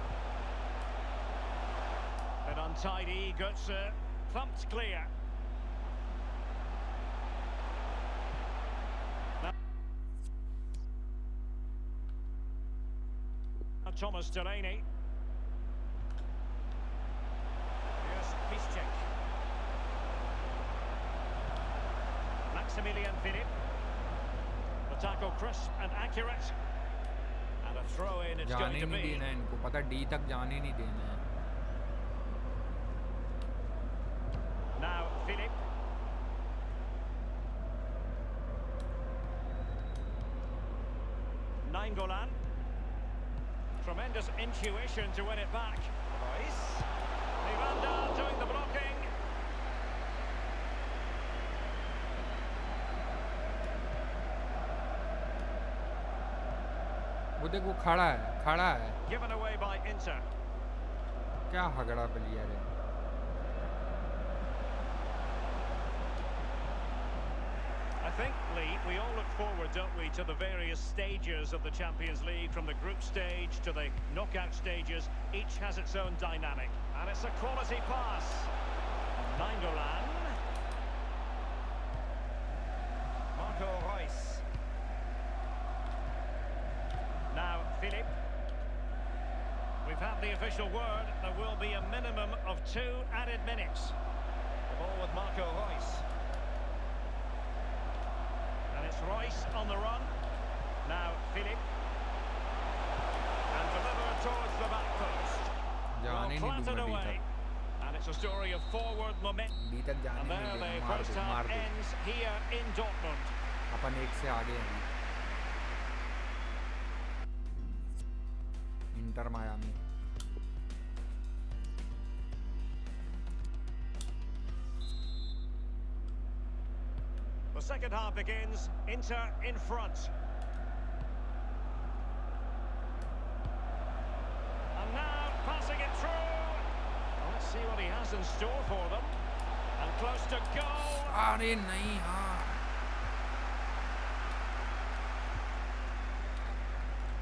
Bit untidy, Götze. Thumped clear. Now Thomas Delaney. Here's Piszczek. Maximilian Philippe. The tackle crisp and accurate. And a throw in it's going to be. इनको पता D तक जाने नहीं देना है. Nainggolan. Tremendous intuition to win it back. Royce. Miranda doing the blocking. वो देख, वो खड़ा है Given away by Inter. क्या हगड़ा प्लेयर है। I think, Lee, we all look forward, don't we, to the various stages of the Champions League, from the group stage to the knockout stages. Each has its own dynamic. And it's a quality pass. Nainggolan. Marco Reus. Now, Philip. We've had the official word. There will be a minimum of 2 added minutes. The ball with Marco Reus. And it's Reus on the run. Now, Philip. And delivered towards the back post. Well planted away. And it's a story of forward momentum. And there the first half ends here in Dortmund. अपन एक से आगे हैं। Inter Miami. The second half begins. Inter in front. And now passing it through. Well, let's see what he has in store for them. And close to goal. अरे नहीं यार।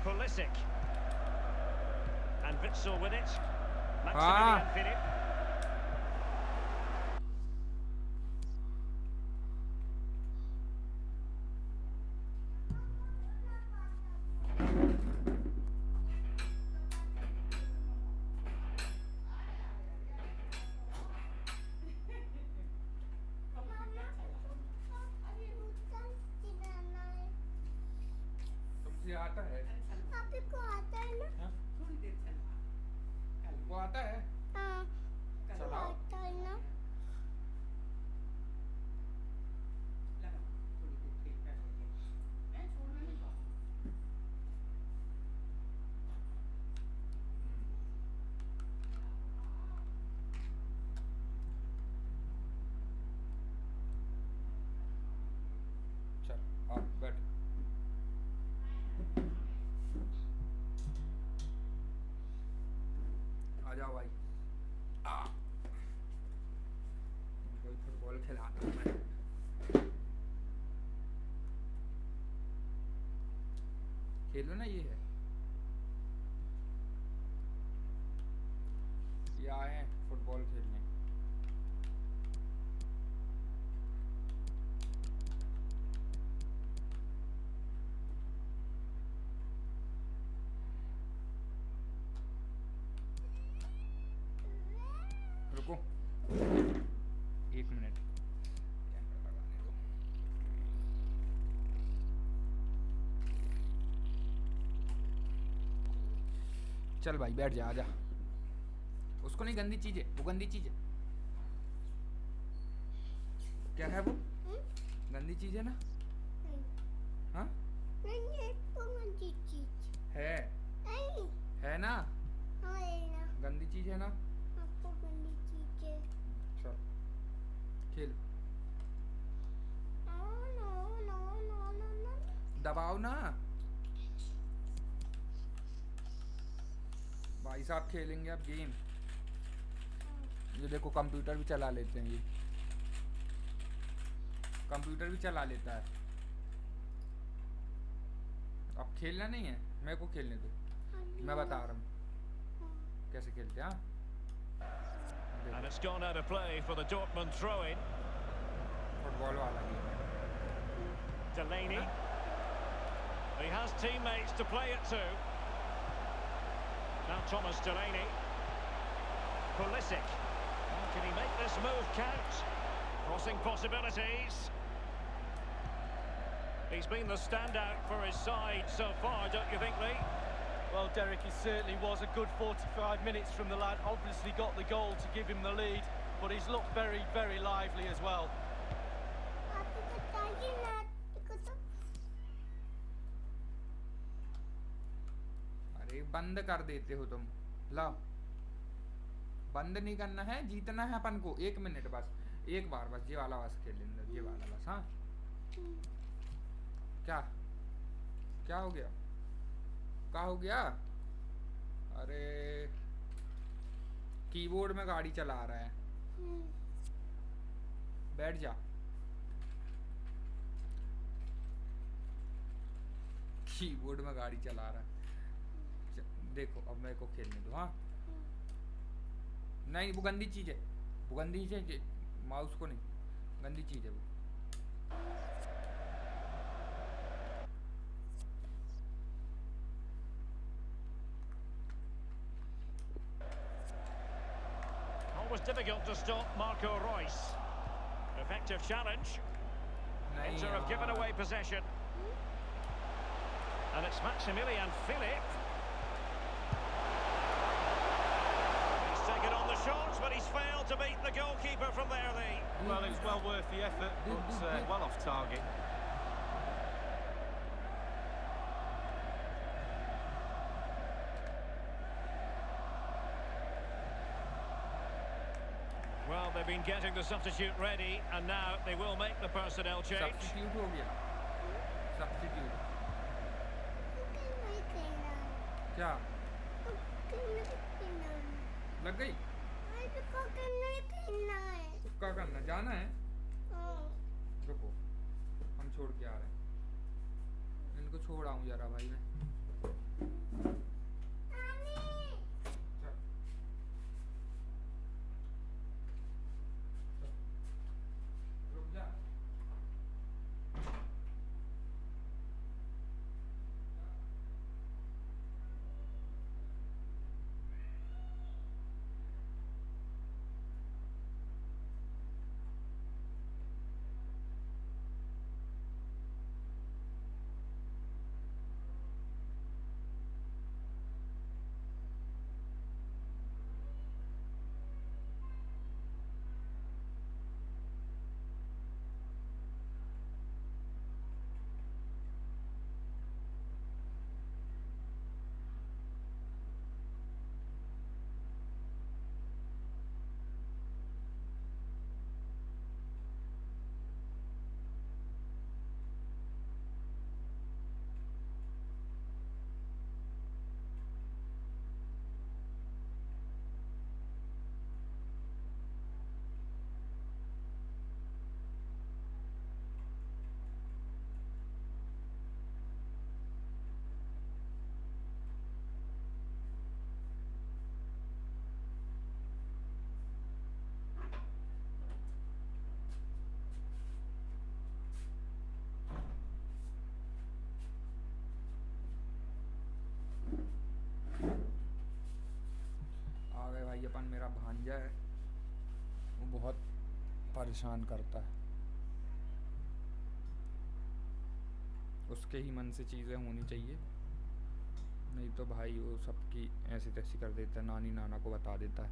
Pulisic. And Witsel with it. Maximilian Philip. तुमसे आता है? आपको आता है ना? हाँ? थोड़ी देर चला। वो आता है? हाँ। चलाओ। आता है ना? लगा थोड़ी देर खेल कर मैं छोड़ना नहीं पाऊँ। चल, आप बैठ। आ जाओ भाई। कोई फुटबॉल खिलाता हूँ मैं। खेलो ना, ये है। ये आए हैं फुटबॉल खेलने। रुको 1 मिनट, कैमरा लगाने दो। चल भाई बैठ जा, आजा। उसको नहीं, गंदी चीज है वो, गंदी चीज है। क्या है वो? गंदी चीज है ना? हाँ नहीं है तो गंदी चीज है। नहीं है ना? हाँ है ना। गंदी चीज है ना? आपको गंदी चीज है। चल खेल। No no no no no no. दबाओ ना भाई साहब, खेलेंगे अब गेम। ये देखो कंप्यूटर भी चला लेते हैं, ये कंप्यूटर भी चला लेता है। अब खेलना नहीं है, मेरे को खेलने दो, मैं बता रहा हूँ कैसे खेलते हैं। And it's gone out of play for the Dortmund throw-in. Football वाला गेम है। Delaney. He has teammates to play it to. Now Thomas Delaney. Pulisic. Oh, can he make this move count? Crossing possibilities. He's been the standout for his side so far, don't you think, Lee? Well, Derek, it certainly was a good 45 minutes from the lad. Obviously got the goal to give him the lead, but he's looked very, very lively as well. आपको बताइए ना, देखो तो अरे बंद कर देते हो तुम। लाओ, बंद नहीं करना है, जीतना है अपन को। 1 मिनट बस, एक बार बस, ये वाला बस खेल लेंगे, ये वाला बस। हाँ क्या क्या हो गया, क्या हो गया? अरे कीबोर्ड में गाड़ी चला रहा है, बैठ जा। कीबोर्ड में गाड़ी चला रहा है। देखो अब मेरे को खेलने दो। हाँ नहीं, वो गंदी चीज है, वो गंदी चीज है, माउस को नहीं, गंदी चीज है वो। Always difficult to stop Marco Reus. Effective challenge. नहीं Inter have given यार। away possession. And it's Maximilian Philipp. He's taken on the shots, but he's failed to beat the goalkeeper from there, Lee. Well, it was well worth the effort, but well off target. Well, they've been getting the substitute ready, and now they will make the personnel change. Substitute हो गया, substitute. क्या लग गई? क्या करना, जाना है? रुको, हम छोड़ के आ रहे हैं, इनको छोड़ आऊं जरा भाई मैं। चल। रुक जा। भाई अपन, मेरा भांजा है, वो बहुत परेशान करता है, उसके ही मन से चीज़ें होनी चाहिए, नहीं तो भाई वो सबकी ऐसी तैसी कर देता है, नानी नाना को बता देता है।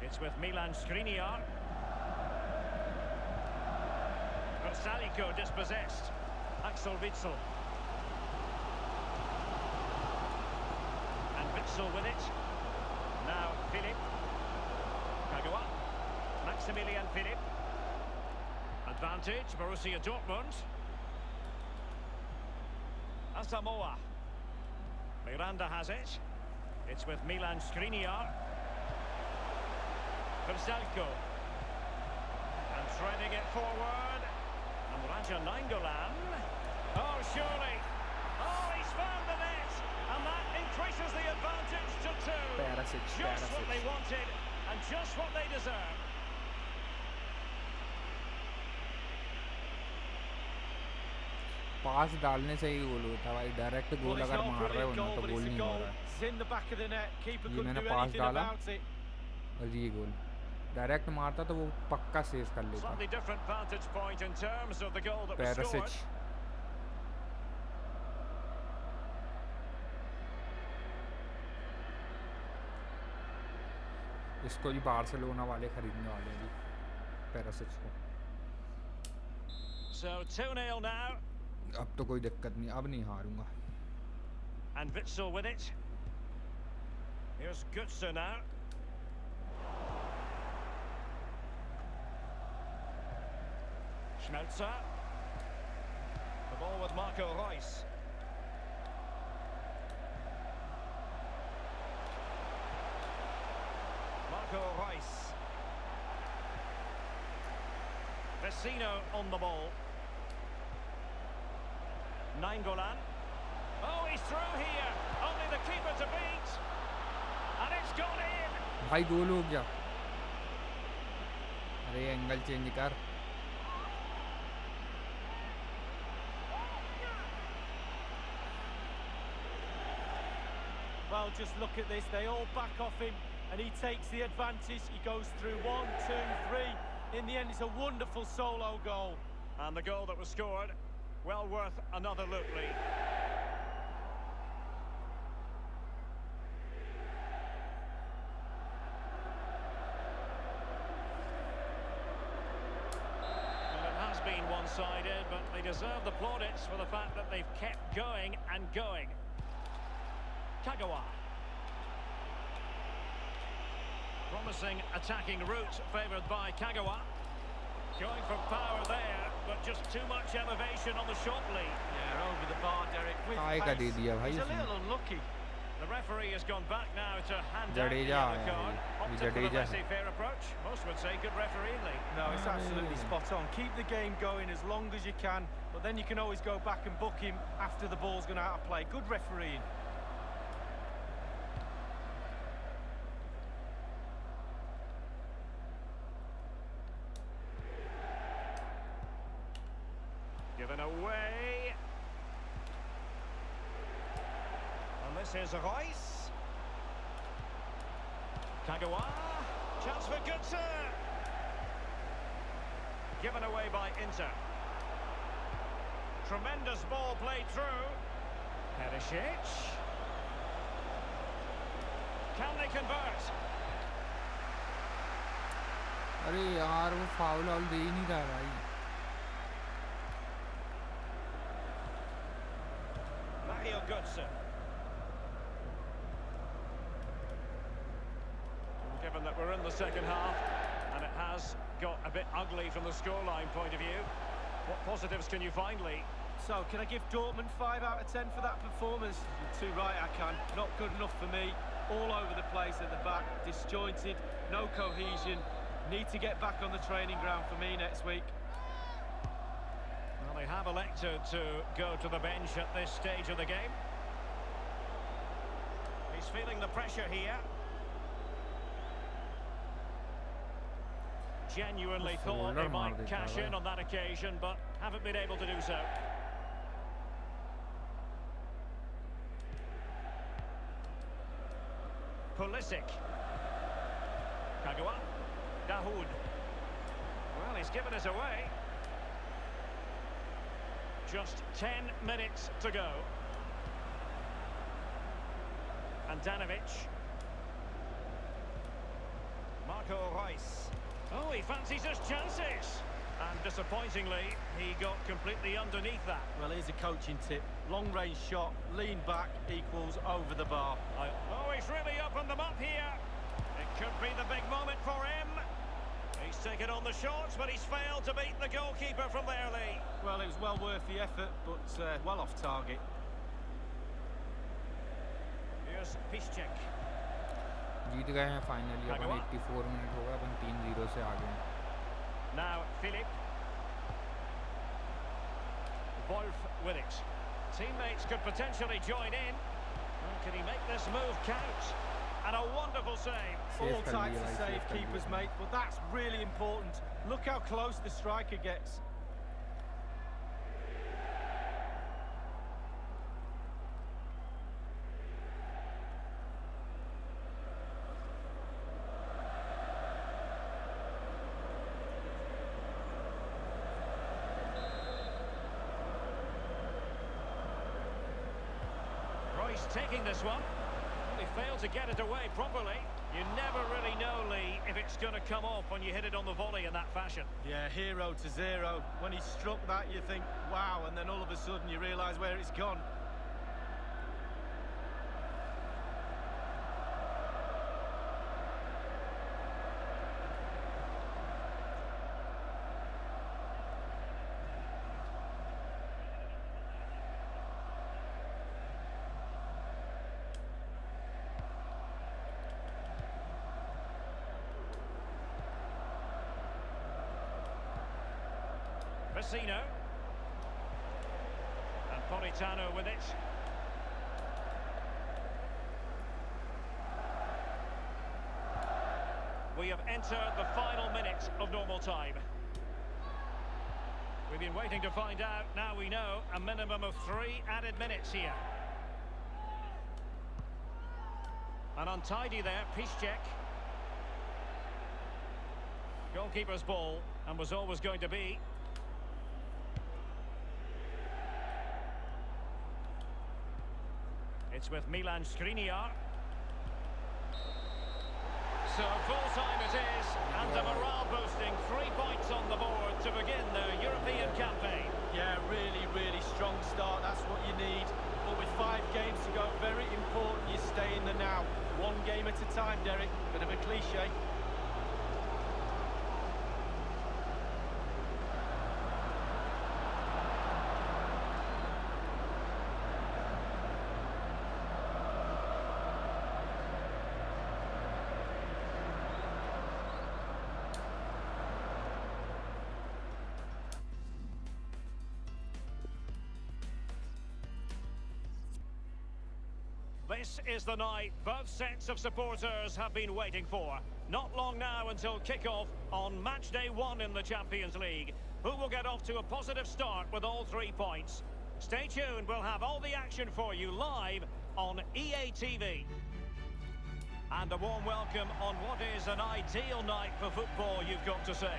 It's with Milan Skriniar. Versaliko dispossessed. Axel Witsel. And Witsel with it. Now Philipp. Kagawa. Maximilian Philipp. Advantage, Borussia Dortmund. Asamoah. Miranda has it. It's with Milan Skriniar. Versaliko. And threading it forward. And Raja Nainggolan. Oh, surely. Oh, he's found the net. And that increases the advantage to 2. Perisic, Just what Perisic. they wanted and just what they deserve. पास डालने से ही गोल होता भाई, direct goal अगर मार रहे हो ना तो गोल नहीं हो रहा है। ये मैंने पास डाला और ये गोल, डायरेक्ट मारता तो वो पक्का सेव कर लेता। Slightly different vantage point in terms of the goal that was Perisic। scored. इसको भी बार्सिलोना वाले खरीदने वाले हैं जी। पेरासिच को। So 2-0 now. अब तो कोई दिक्कत नहीं, अब नहीं हारूंगा। And Witsel with it. Here's Götze now. Schmelzer. The ball with Marco Reus. Marco Reus. Vecino on the ball. Nainggolan. Oh, he's through here. Only the keeper to beat. And it's gone in. भाई गोल हो गया। अरे angle change कर। Well, just look at this. They all back off him, and he takes the advantage. He goes through 1, 2, 3. In the end, it's a wonderful solo goal. And the goal that was scored, well worth another look, Lee. Well, it has been one-sided, but they deserve the plaudits for the fact that they've kept going and going. Kagawa. Promising attacking route favoured by Kagawa. Going for power there, but just too much elevation on the shot lead. Yeah, over the bar, Derek. With आएगा दे दिया भाई He's a इसने। little unlucky. The referee has gone back now to hand out the Jadeja yellow है card. ये Opted for the Jadeja है। laissez-faire approach. Most would say good refereeing, Lee. No, it's absolutely spot on. Keep the game going as long as you can, but then you can always go back and book him after the ball's gone out of play. Good refereeing. Given away. And this is Reus. Kagawa. Chance for Götze. Given away by Inter. Tremendous ball played through. Perisic. Can they convert? अरे यार वो foul owl दे ही नहीं रहा भाई। Mario Götze. Given that we're in the second half, and it has got a bit ugly from the scoreline point of view, what positives can you find, Lee? So, can I give Dortmund 5 out of 10 for that performance? You're too right, I can. Not good enough for me. All over the place at the back, disjointed, no cohesion. Need to get back on the training ground for me next week. Well, they have elected to go to the bench at this stage of the game. He's feeling the pressure here. Genuinely thought they might cash in on that occasion, but haven't been able to do so. Pulisic. Kagawa. Dahoud. Well, he's given us away. Just 10 minutes to go. And Danovic. Marco Reus. Oh, he fancies his chances. And disappointingly, he got completely underneath that. Well, here's a coaching tip. Long-range shot, lean back equals over the bar. Oh, he's really opened them up here. It could be the big moment for him. He's taken on the shots, but he's failed to beat the goalkeeper from there, Lee. Well, it was well worth the effort, but well off target. Here's Piszczek. जीत गए हैं finally. अपन 84 minute हो गए, अपन 3-0 से आगे हैं। Now Philip. Wolf with it. Teammates could potentially join in. Well, can he make this move count? And a wonderful save. All types of save keepers, mate, but that's really important. Look how close the striker gets. Royce taking this one. He failed to get it away properly. You never really know, Lee, if it's going to come off when you hit it on the volley in that fashion. Yeah, 0-0. When he struck that, you think, wow, and then all of a sudden you realise where it's gone. Vecino. And Politano with it. We have entered the final minute of normal time. We've been waiting to find out. Now we know a minimum of 3 added minutes here. An untidy there, Piszczek. Goalkeeper's ball, and was always going to be. It's with Milan Skriniar. So full-time it is, and a morale-boosting 3 points on the board to begin their European campaign. Yeah, really strong start, that's what you need. But with 5 games to go, very important you stay in the now. 1 game at a time, Derek. Bit of a cliche. This is the night both sets of supporters have been waiting for. Not long now until kick-off on match day 1 in the Champions League. Who will get off to a positive start with all 3 points? Stay tuned, we'll have all the action for you live on EA TV. And a warm welcome on what is an ideal night for football, you've got to say.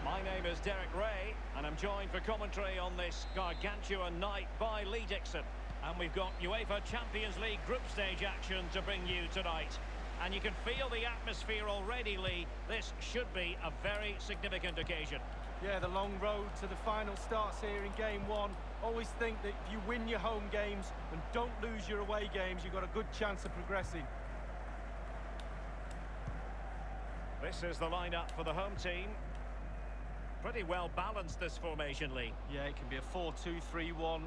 My name is Derek Ray, and I'm joined for commentary on this gargantuan night by Lee Dixon. And we've got UEFA Champions League group stage action to bring you tonight. And you can feel the atmosphere already, Lee. This should be a very significant occasion. Yeah, the long road to the final starts here in game 1. Always think that if you win your home games and don't lose your away games, you've got a good chance of progressing. This is the lineup for the home team. Pretty well balanced, this formation, Lee. Yeah, it can be a 4-2-3-1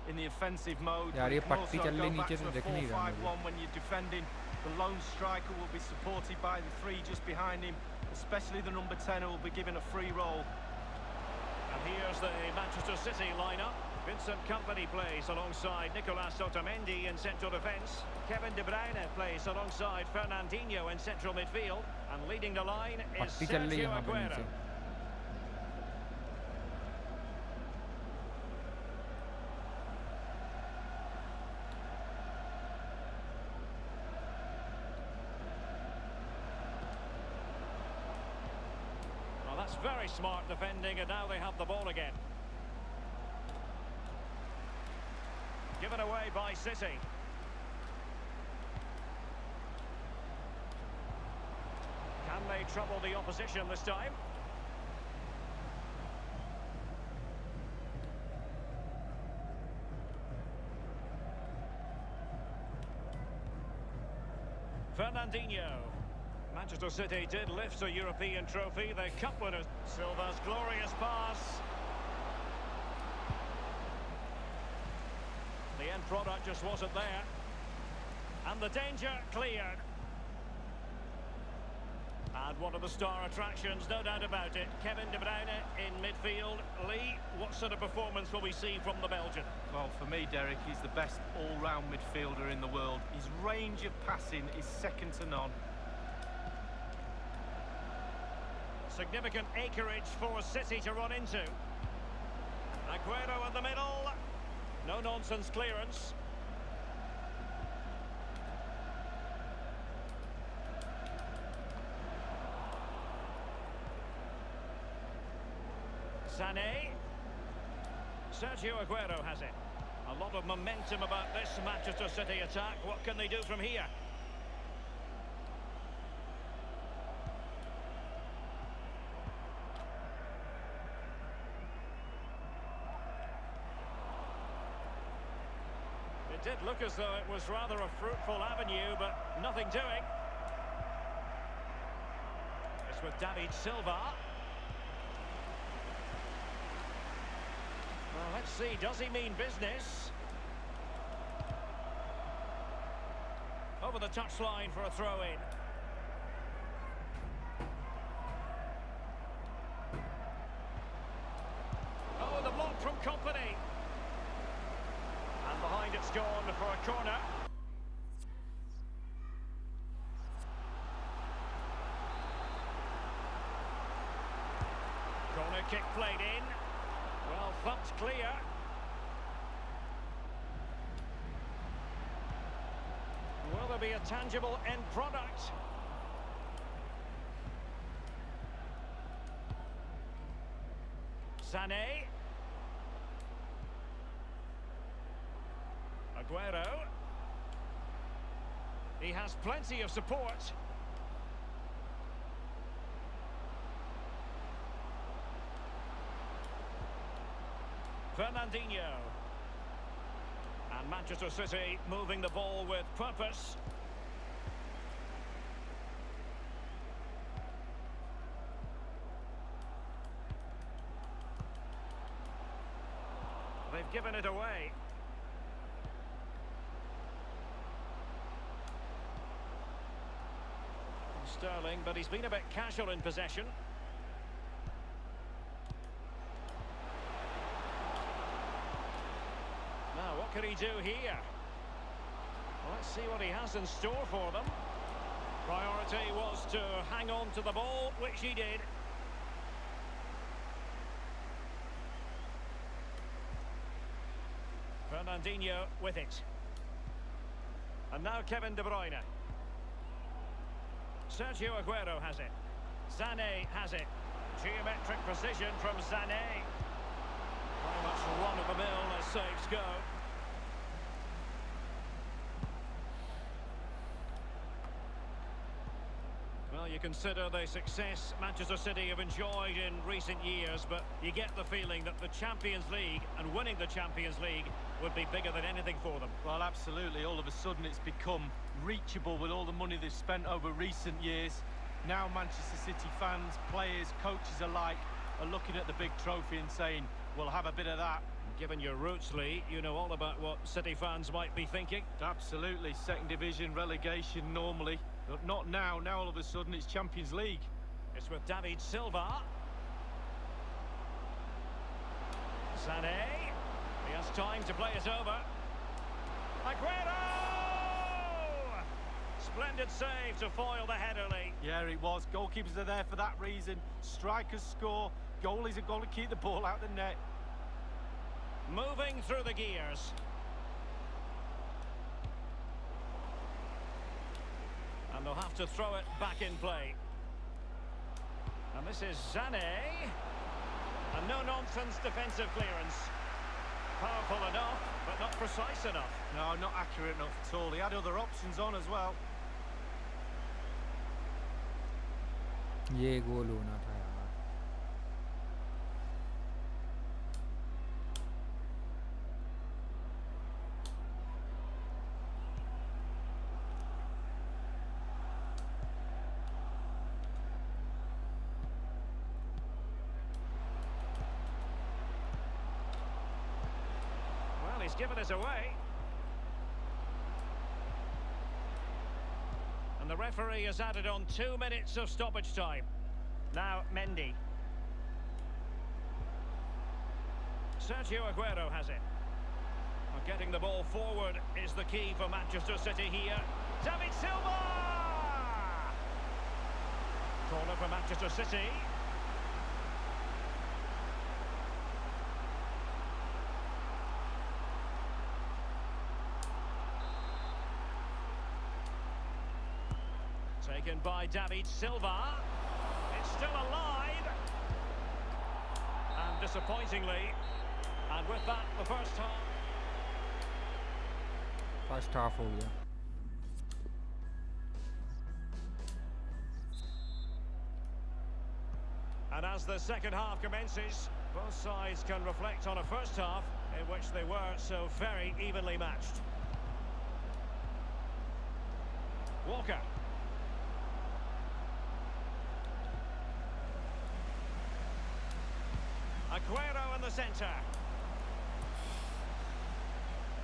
in the offensive mode. यार ये It can पट्टी also चल go रही back नीचे to से a दिख नहीं रहा मुझे. 4-5-1 when you're defending. The lone striker will be supported by the 3 just behind him, especially the number 10 who will be given a free role. And here's the Manchester City lineup. Vincent Kompany plays alongside Nicolas Otamendi in central defence. Kevin De Bruyne plays alongside Fernandinho in central midfield. And leading the line is पट्टी चल रही है Sergio यहाँ पे Aguero. नीचे. Well, that's very smart defending, and now they have the ball again. Given away by City. Can they trouble the opposition this time? Fernandinho. Manchester City did lift a European trophy. They cup winners. Silva's glorious pass. The end product just wasn't there. And the danger cleared. And one of the star attractions, no doubt about it. Kevin De Bruyne in midfield. Lee, what sort of performance will we see from the Belgian? Well, for me, Derek, he's the best all-round midfielder in the world. His range of passing is second to none. Significant acreage for City to run into. Aguero in the middle. No-nonsense clearance. Sané. Sergio Aguero has it. A lot of momentum about this Manchester City attack. What can they do from here? look as though it was rather a fruitful avenue, but nothing doing. It's with David Silva. Well, let's see, does he mean business? Over the touchline for a throw-in. Oh, the block from Kompany. And behind it's gone for a corner. Corner kick played in. Well, thumped clear. Will there be a tangible end product? Sané. Aguero. He has plenty of support. Fernandinho. And Manchester City moving the ball with purpose. They've given it away. Sterling, but he's been a bit casual in possession. Now, what can he do here? Well, let's see what he has in store for them. Priority was to hang on to the ball, which he did. Fernandinho with it. And now Kevin De Bruyne. Sergio Aguero has it. Sané has it. Geometric precision from Sané. Very much run-of-the-mill as saves go. Well, you consider the success Manchester City have enjoyed in recent years, but you get the feeling that the Champions League and winning the Champions League would be bigger than anything for them. Well, absolutely. All of a sudden it's become reachable with all the money they've spent over recent years. Now Manchester City fans, players, coaches alike are looking at the big trophy and saying, we'll have a bit of that. Given your roots, Lee, you know all about what City fans might be thinking. Absolutely. Second division, relegation normally. But not now. Now all of a sudden it's Champions League. It's with David Silva. Sané. He has time to play it over. Aguero! Splendid save to foil the header, Lee. Yeah, it was. Goalkeepers are there for that reason. Strikers score. Goalies have got to keep the ball out the net. Moving through the gears. And they'll have to throw it back in play. And this is Sané. A no-nonsense defensive clearance. Powerful enough, but not precise enough. No, not accurate enough at all. He had other options on as well. ये गोल होना था यार. Well, he's given it away. And the referee has added on 2 minutes of stoppage time. Now Mendy. Sergio Aguero has it. Well, getting the ball forward is the key for Manchester City here. David Silva! Corner for Manchester City. Taken by David Silva. It's still alive. And disappointingly, and with that, the first half. First half हो गया. And as the second half commences, both sides can reflect on a first half in which they were so very evenly matched. Walker. Aguero in the centre.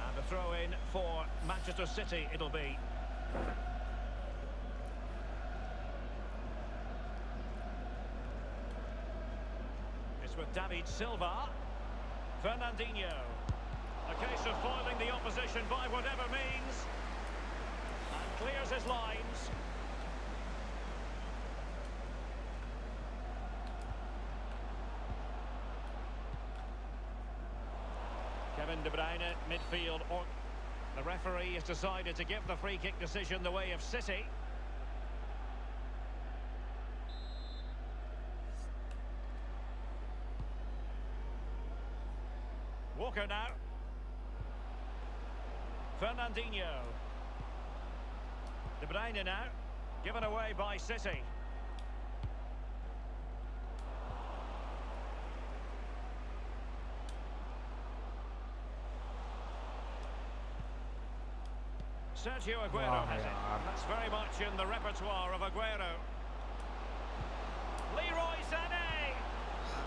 And a throw in for Manchester City it'll be. It's with David Silva. Fernandinho. A case of foiling the opposition by whatever means. And clears his lines. Kevin De Bruyne, midfield. The referee has decided to give the free kick decision the way of City. Walker now. Fernandinho. De Bruyne now. Given away by City. Sergio Aguero has it. That's very much in the repertoire of Aguero. Leroy Sané.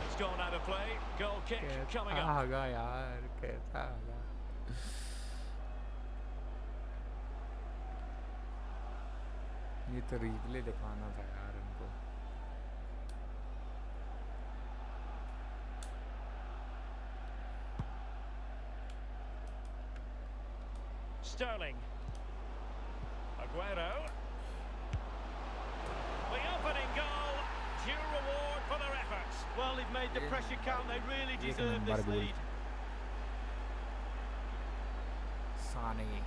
He's gone out of play. Goal kick coming up. आगा यार कैसा आगा ये तो replay दिखाना था यार इनको Sterling. Aguero. The opening goal. Due reward for their efforts. Well, they've made the pressure count. They really deserve this lead. Sané.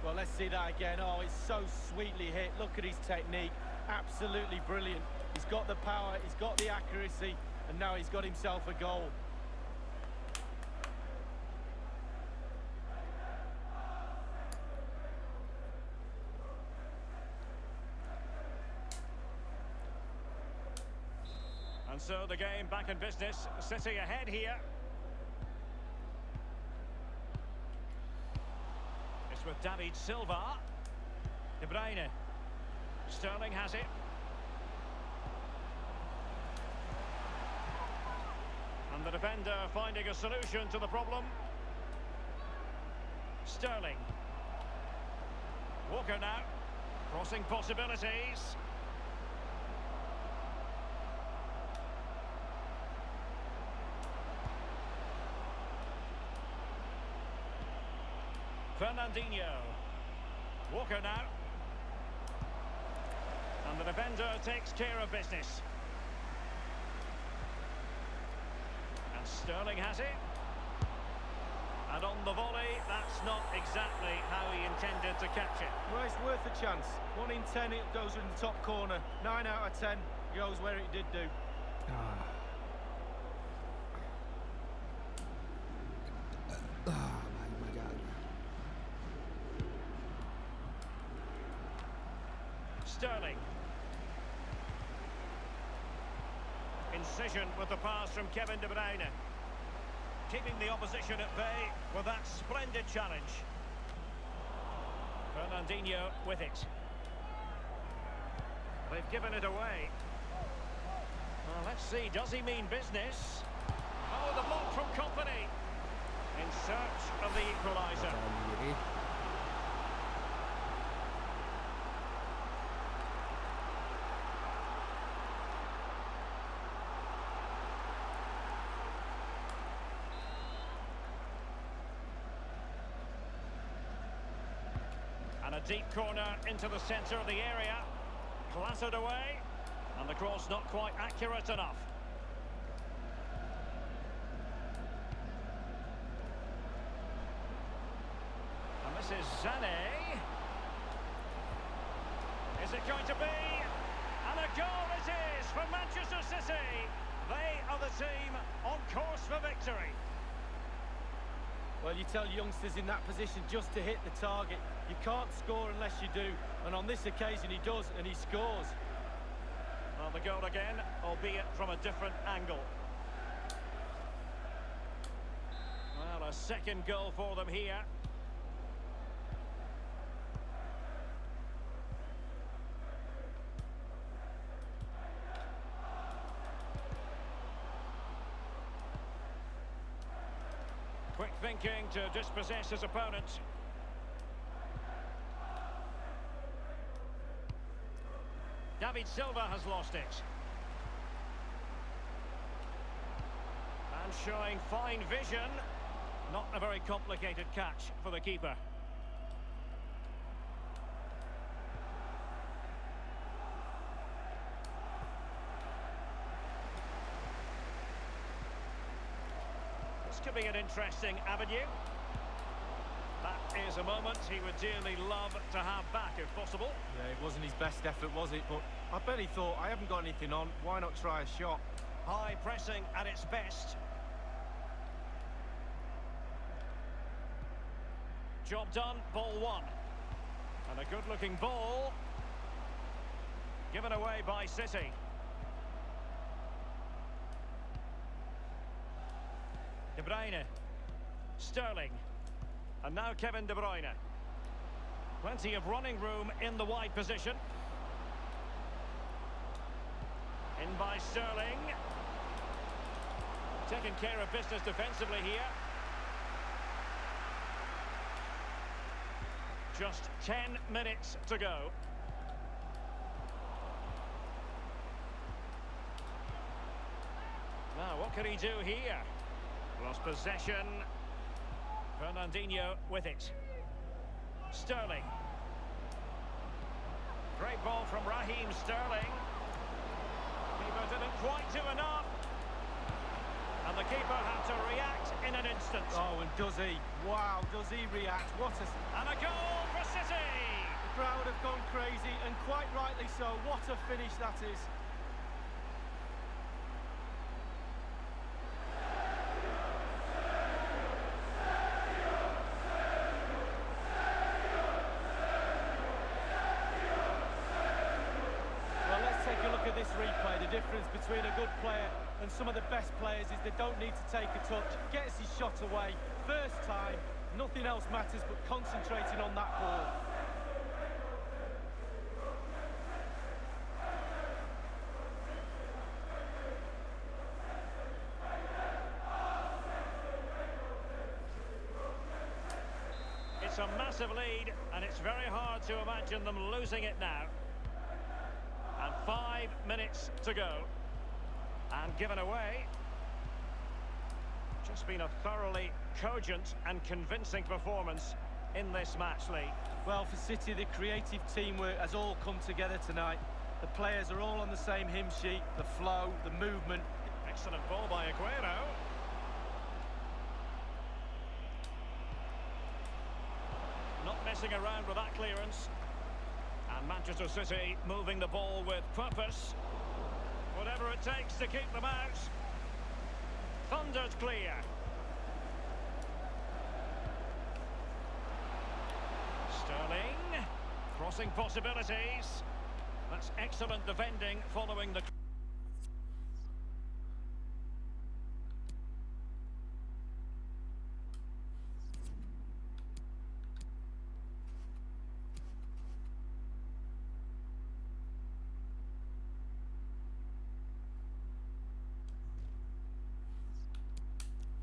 Well, let's see that again. Oh, it's so sweetly hit. Look at his technique. Absolutely brilliant. He's got the power, he's got the accuracy, and now he's got himself a goal. And so the game back in business. City ahead here. It's with David Silva. De Bruyne. Sterling has it. And the defender finding a solution to the problem. Sterling. Walker now. Crossing possibilities. Fernandinho. Walker now. And the defender takes care of business. And Sterling has it. And on the volley, that's not exactly how he intended to catch it. Well, it's worth a chance. 1 in 10 it goes in the top corner. 9 out of 10 goes where it did do. भाई मजा आ गया Sterling. Incision with the pass from Kevin De Bruyne. Keeping the opposition at bay with that splendid challenge. Fernandinho with it. They've given it away. Well, let's see, does he mean business? Oh, the block from Kompany. In search of the equaliser. And a deep corner into the centre of the area. Clattered away. And the cross not quite accurate enough. And this is Sané. Is it going to be? And a goal it is for Manchester City. They are the team on course for victory. Well, you tell youngsters in that position just to hit the target. You can't score unless you do. And on this occasion he does, and he scores. Well, the goal again, albeit from a different angle. Well, a second goal for them here. to dispossess his opponent. David Silva has lost it. And showing fine vision. Not a very complicated catch for the keeper. This could be an interesting avenue. That is a moment he would dearly love to have back if possible. Yeah, it wasn't his best effort, was it? But I bet he thought, I haven't got anything on, why not try a shot? High pressing at its best. Job done, ball one. And a good-looking ball. Given away by City. De Bruyne. Sterling. And now Kevin De Bruyne. Plenty of running room in the wide position. In by Sterling. Taking care of business defensively here. Just 10 minutes to go. Now, what can he do here? Lost possession. Fernandinho with it. Sterling. Great ball from Raheem Sterling. Keeper didn't quite do enough. And the keeper had to react in an instant. Oh, and does he? Wow, does he react? What a... And a goal for City! The crowd have gone crazy, and quite rightly so. What a finish that is. Well, let's take a look at this replay. The difference between a good player and some of the best players is they don't need to take a touch, gets his shot away, first time, nothing else matters but concentrating on that ball. It's a massive lead, and it's very hard to imagine them losing it now. And 5 minutes to go. And given away. Just been a thoroughly cogent and convincing performance in this match, Lee. Well, for City, the creative teamwork has all come together tonight. The players are all on the same hymn sheet, the flow, the movement. Excellent ball by Aguero. Not messing around with that clearance. And Manchester City moving the ball with purpose. Whatever it takes to keep them out. Thundered clear. Sterling. Crossing possibilities. That's excellent defending following the...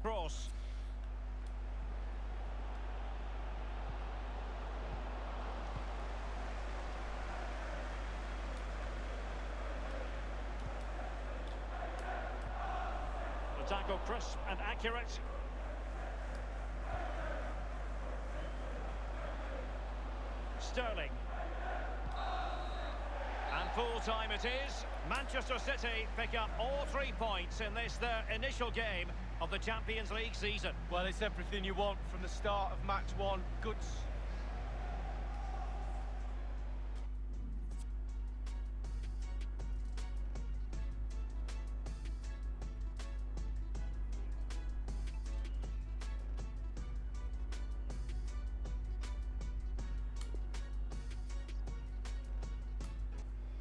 cross. The tackle crisp and accurate. Sterling. And full time it is. Manchester City pick up all 3 points in this, their initial game of the Champions League season. Well, it's everything you want from the start of match one. Good.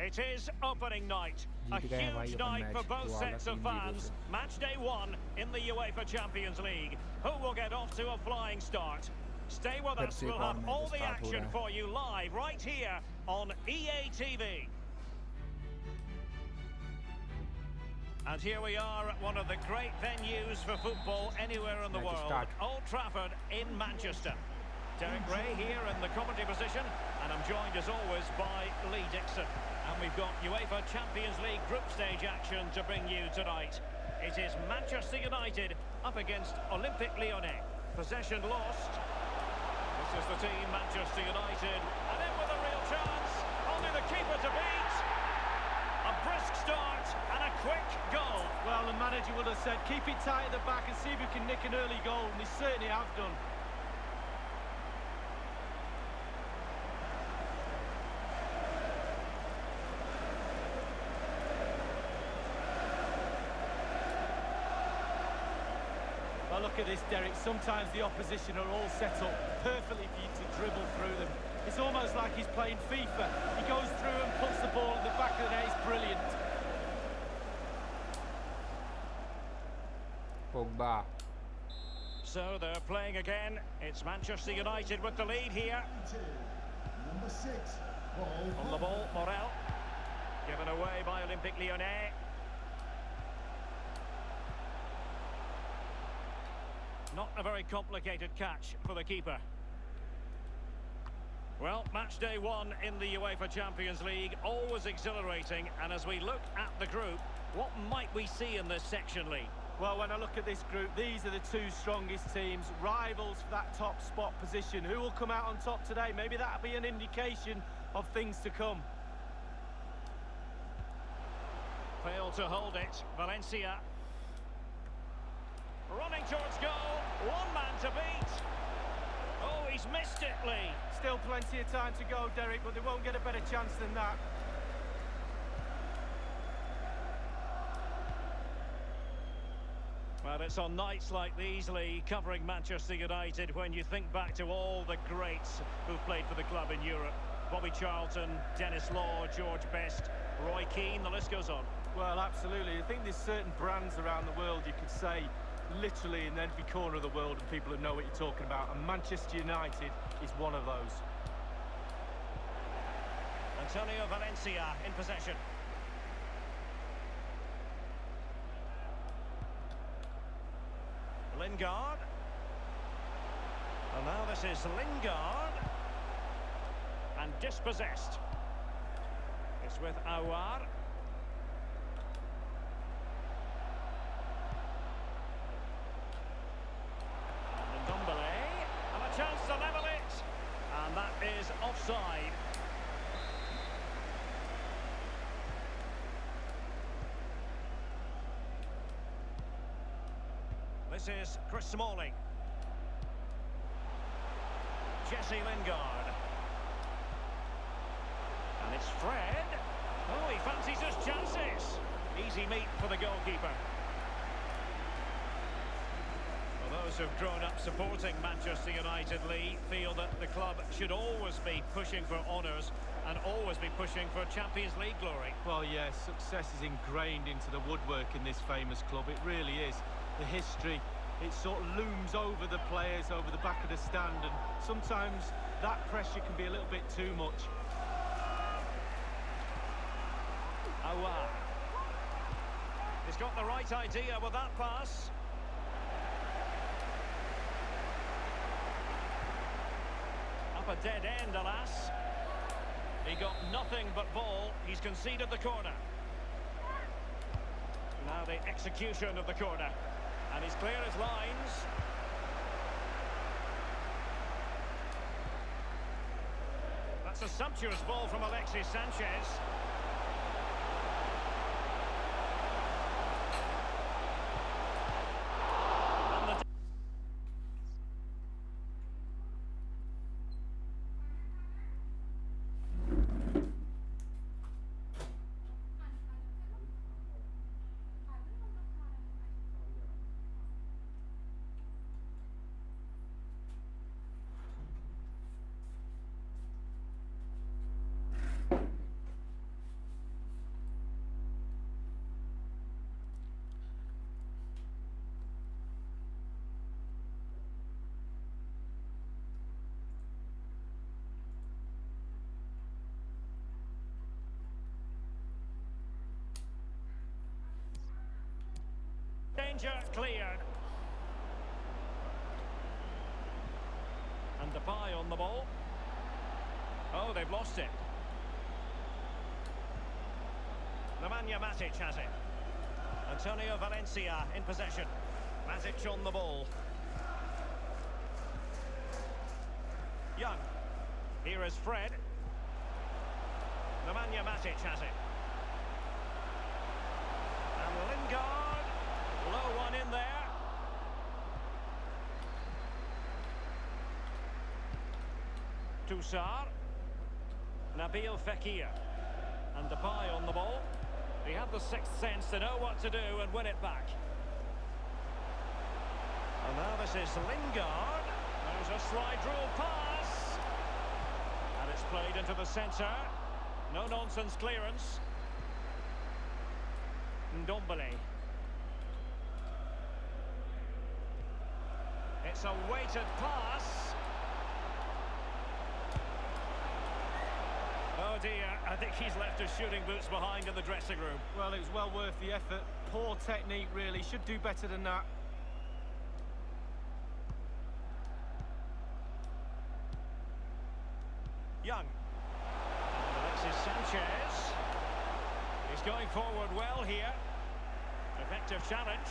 It is opening night. A huge night for both sets of fans. Match day one in the UEFA Champions League. Who will get off to a flying start? Stay with us. We'll have all the action for you live right here on EA TV. And here we are at one of the great venues for football anywhere in the Let's world. start. Old Trafford in Manchester. Derek Ray here in the commentary position, and I'm joined as always by Lee Dixon. And we've got UEFA Champions League group stage action to bring you tonight. It is Manchester United up against Olympique Lyonnais. Possession lost. This is the team, Manchester United, and in with a real chance. Only the keeper to beat. A brisk start and a quick goal. Well, the manager would have said, keep it tight at the back and see if we can nick an early goal, and they certainly have done. Well, look at this, Derek. Sometimes the opposition are all set up perfectly for you to dribble through them. It's almost like he's playing FIFA. He goes through and puts the ball at the back of the net. It's brilliant. Pogba. So they're playing again. It's Manchester United with the lead here. Number 6, On the ball, Morel. Given away by Olympique Lyonnais. Not a very complicated catch for the keeper. Well, match day one in the UEFA Champions League, always exhilarating. And as we look at the group, what might we see in this section, Lee? Well, when I look at this group, these are the two strongest teams, rivals for that top spot position. Who will come out on top today? Maybe that'll be an indication of things to come. Failed to hold it, Valencia. Running towards goal, one man to beat. Oh, he's missed it, Lee. Still plenty of time to go, Derek, but they won't get a better chance than that. Well, it's on nights like these, Lee, covering Manchester United, when you think back to all the greats who've played for the club in Europe. Bobby Charlton, Dennis Law, George Best, Roy Keane, the list goes on. Well, absolutely. I think there's certain brands around the world you could say literally in every corner of the world and people who know what you're talking about, and Manchester United is one of those. Antonio Valencia in possession. Lingard. And now this is Lingard. And dispossessed. It's with Aouar. And Ndombele. And a chance to level it. And that is offside. This is Chris Smalling. Jesse Lingard. And it's Fred. Oh, he fancies his chances. Easy meat for the goalkeeper. Well, those who've grown up supporting Manchester United, Lee, feel that the club should always be pushing for honours and always be pushing for Champions League glory. Well, yes, success is ingrained into the woodwork in this famous club. It really is. The history, it sort of looms over the players, over the back of the stand, and sometimes that pressure can be a little bit too much. Aouar. He's got the right idea with that pass. Up a dead end, alas. He got nothing but ball. He's conceded the corner. Now the execution of the corner. And he's clear as lines. That's a sumptuous ball from Alexis Sanchez. danger cleared. And Depay on the ball. Oh, they've lost it. Nemanja Matic has it. Antonio Valencia in possession. Matic on the ball. Young. Here is Fred. Nemanja Matic has it. And Lingard. Low one in there. Toussaint. Nabil Fekir. And Depay on the ball. He had the sixth sense to know what to do and win it back. And now this is Lingard. There's a slide rule pass. And it's played into the centre. No nonsense clearance. Ndombele. It's a weighted pass. Oh dear, I think he's left his shooting boots behind in the dressing room. Well, it was well worth the effort. Poor technique, really. Should do better than that. Young. Alexis Sanchez. He's going forward well here. Effective challenge.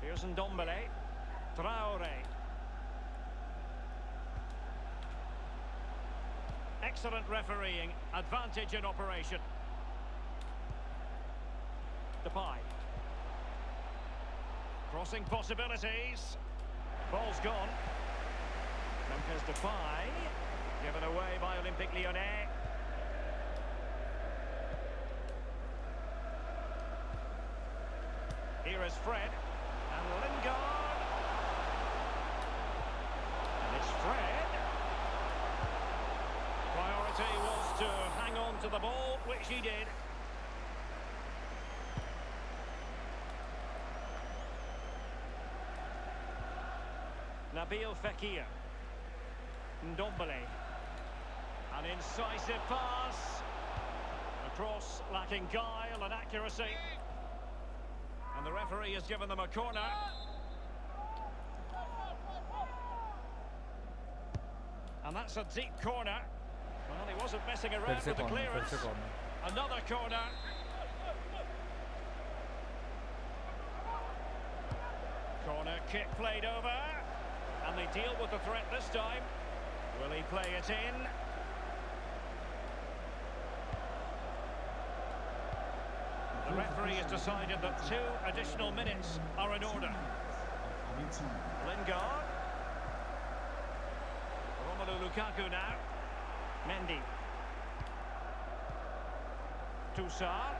Here's Ndombele. Traore. Excellent refereeing. Advantage in operation. Depay. Crossing possibilities. Ball's gone. Memphis Depay. Given away by Olympique Lyonnais. Here is Fred. And Lingard. And it's Fred. Priority was to hang on to the ball, which he did. Nabil Fekir. Ndombele. An incisive pass. A cross lacking guile and accuracy. And the referee has given them a corner. And that's a deep corner. Well, he wasn't messing around with the clearance. Another corner. Corner kick played over. And they deal with the threat this time. Will he play it in? The referee has decided that 2 additional minutes are in order. Lingard. Romelu Lukaku now. Mendy. Toussaint.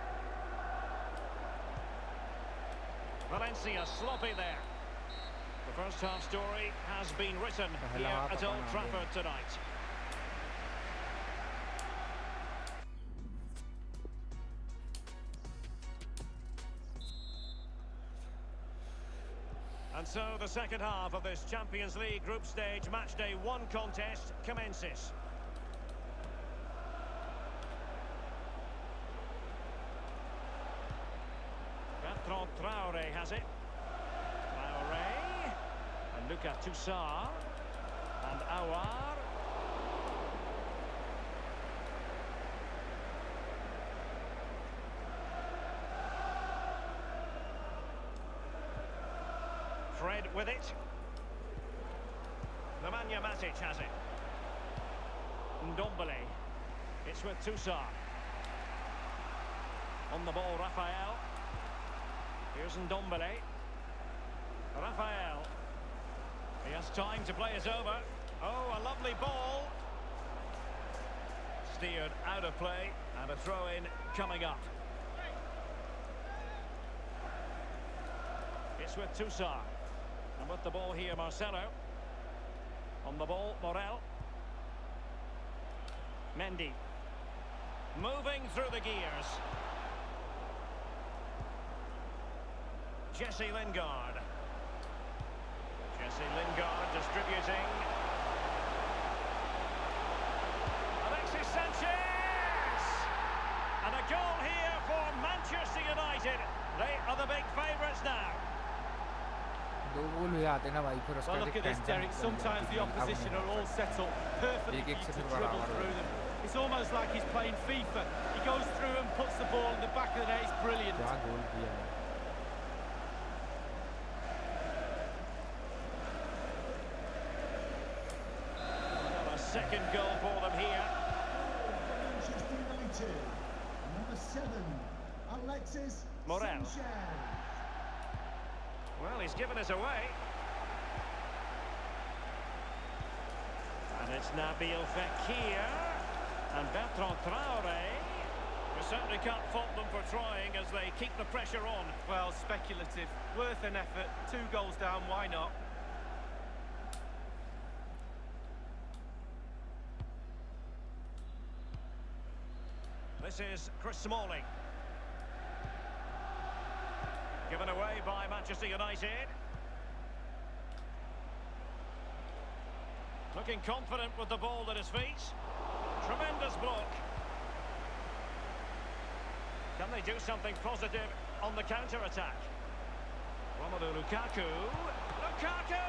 Valencia sloppy there. The first half story has been written here at Old Trafford tonight. And so the second half of this Champions League group stage matchday 1 contest commences. Bertrand Traore has it. Traore. And Lucas Toussaint. And Aouar. Fred with it. Nemanja Matic has it. Ndombele. It's with Toussaint. On the ball, Raphael. Here's Ndombele. Raphael. He has time to play it over. Oh, a lovely ball. Steered out of play, and a throw-in coming up. It's with Toussaint. And with the ball here, Marcelo. On the ball, Morel. Mendy. Moving through the gears. Jesse Lingard. Jesse Lingard distributing. Alexis Sanchez! And a goal here for Manchester United. दो गोल हो जाते ना भाई फिर उसका Well, look at this, Derek. Sometimes the opposition are all set up perfectly for you to dribble through them. It's almost like he's playing FIFA. He goes through and puts the ball in the back of the net. It's brilliant. क्या गोल किया है A second goal for them here. Manchester United. Number 7, Alexis Morel. Sanchez. Well, he's given us away. And it's Nabil Fekir and Bertrand Traoré. We certainly can't fault them for trying as they keep the pressure on. Well, speculative. Worth an effort. 2 goals down. Why not? This is Chris Smalling. Given away by Manchester United. Looking confident with the ball at his feet. Tremendous block. Can they do something positive on the counter-attack? Romelu Lukaku. Lukaku!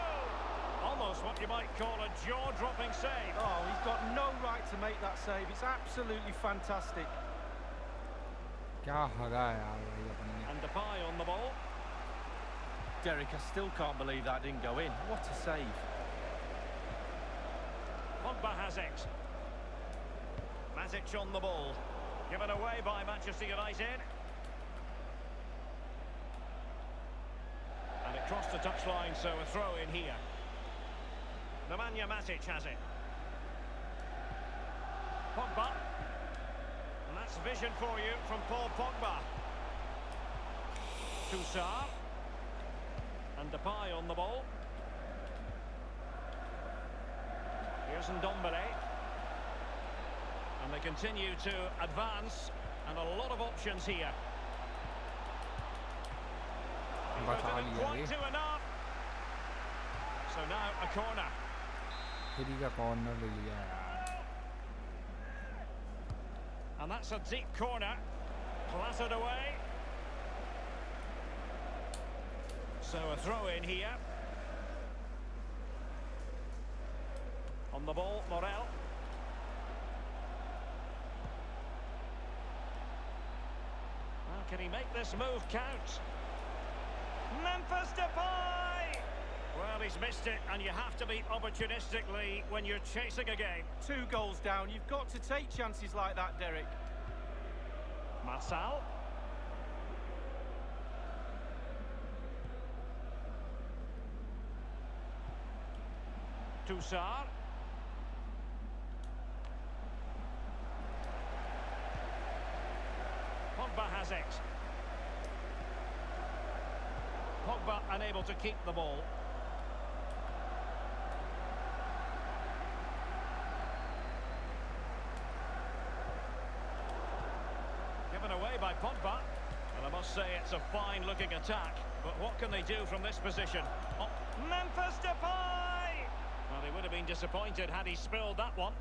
Almost what you might call a jaw-dropping save. Oh, he's got no right to make that save. It's absolutely fantastic. क्या हगा है यार भाई अपन ने And Depay on the ball. Derek, I still can't believe that didn't go in. What a save. Pogba has it. Matic on the ball. Given away by Manchester United. And it crossed the touchline, so a throw in here. Nemanja Matic has it. Pogba. And that's vision for you from Paul Pogba. Toussaint. And Depay on the ball. Here's Ndombele. And they continue to advance. And a lot of options here. But didn't quite do enough. So now a corner. Free का corner ले लिया यार And that's a deep corner. Clattered away. So a throw in here. On the ball, Morel. Well, can he make this move count? Memphis Depay! Well, he's missed it, and you have to be opportunistically when you're chasing a game. 2 goals down. You've got to take chances like that, Derek. Marçal. Toussaint. Pogba has it. Pogba unable to keep the ball. Given away by Pogba. And I must say it's a fine-looking attack. But what can they do from this position? Oh, Memphis Depay! Well, he would have been disappointed had he spilled that one.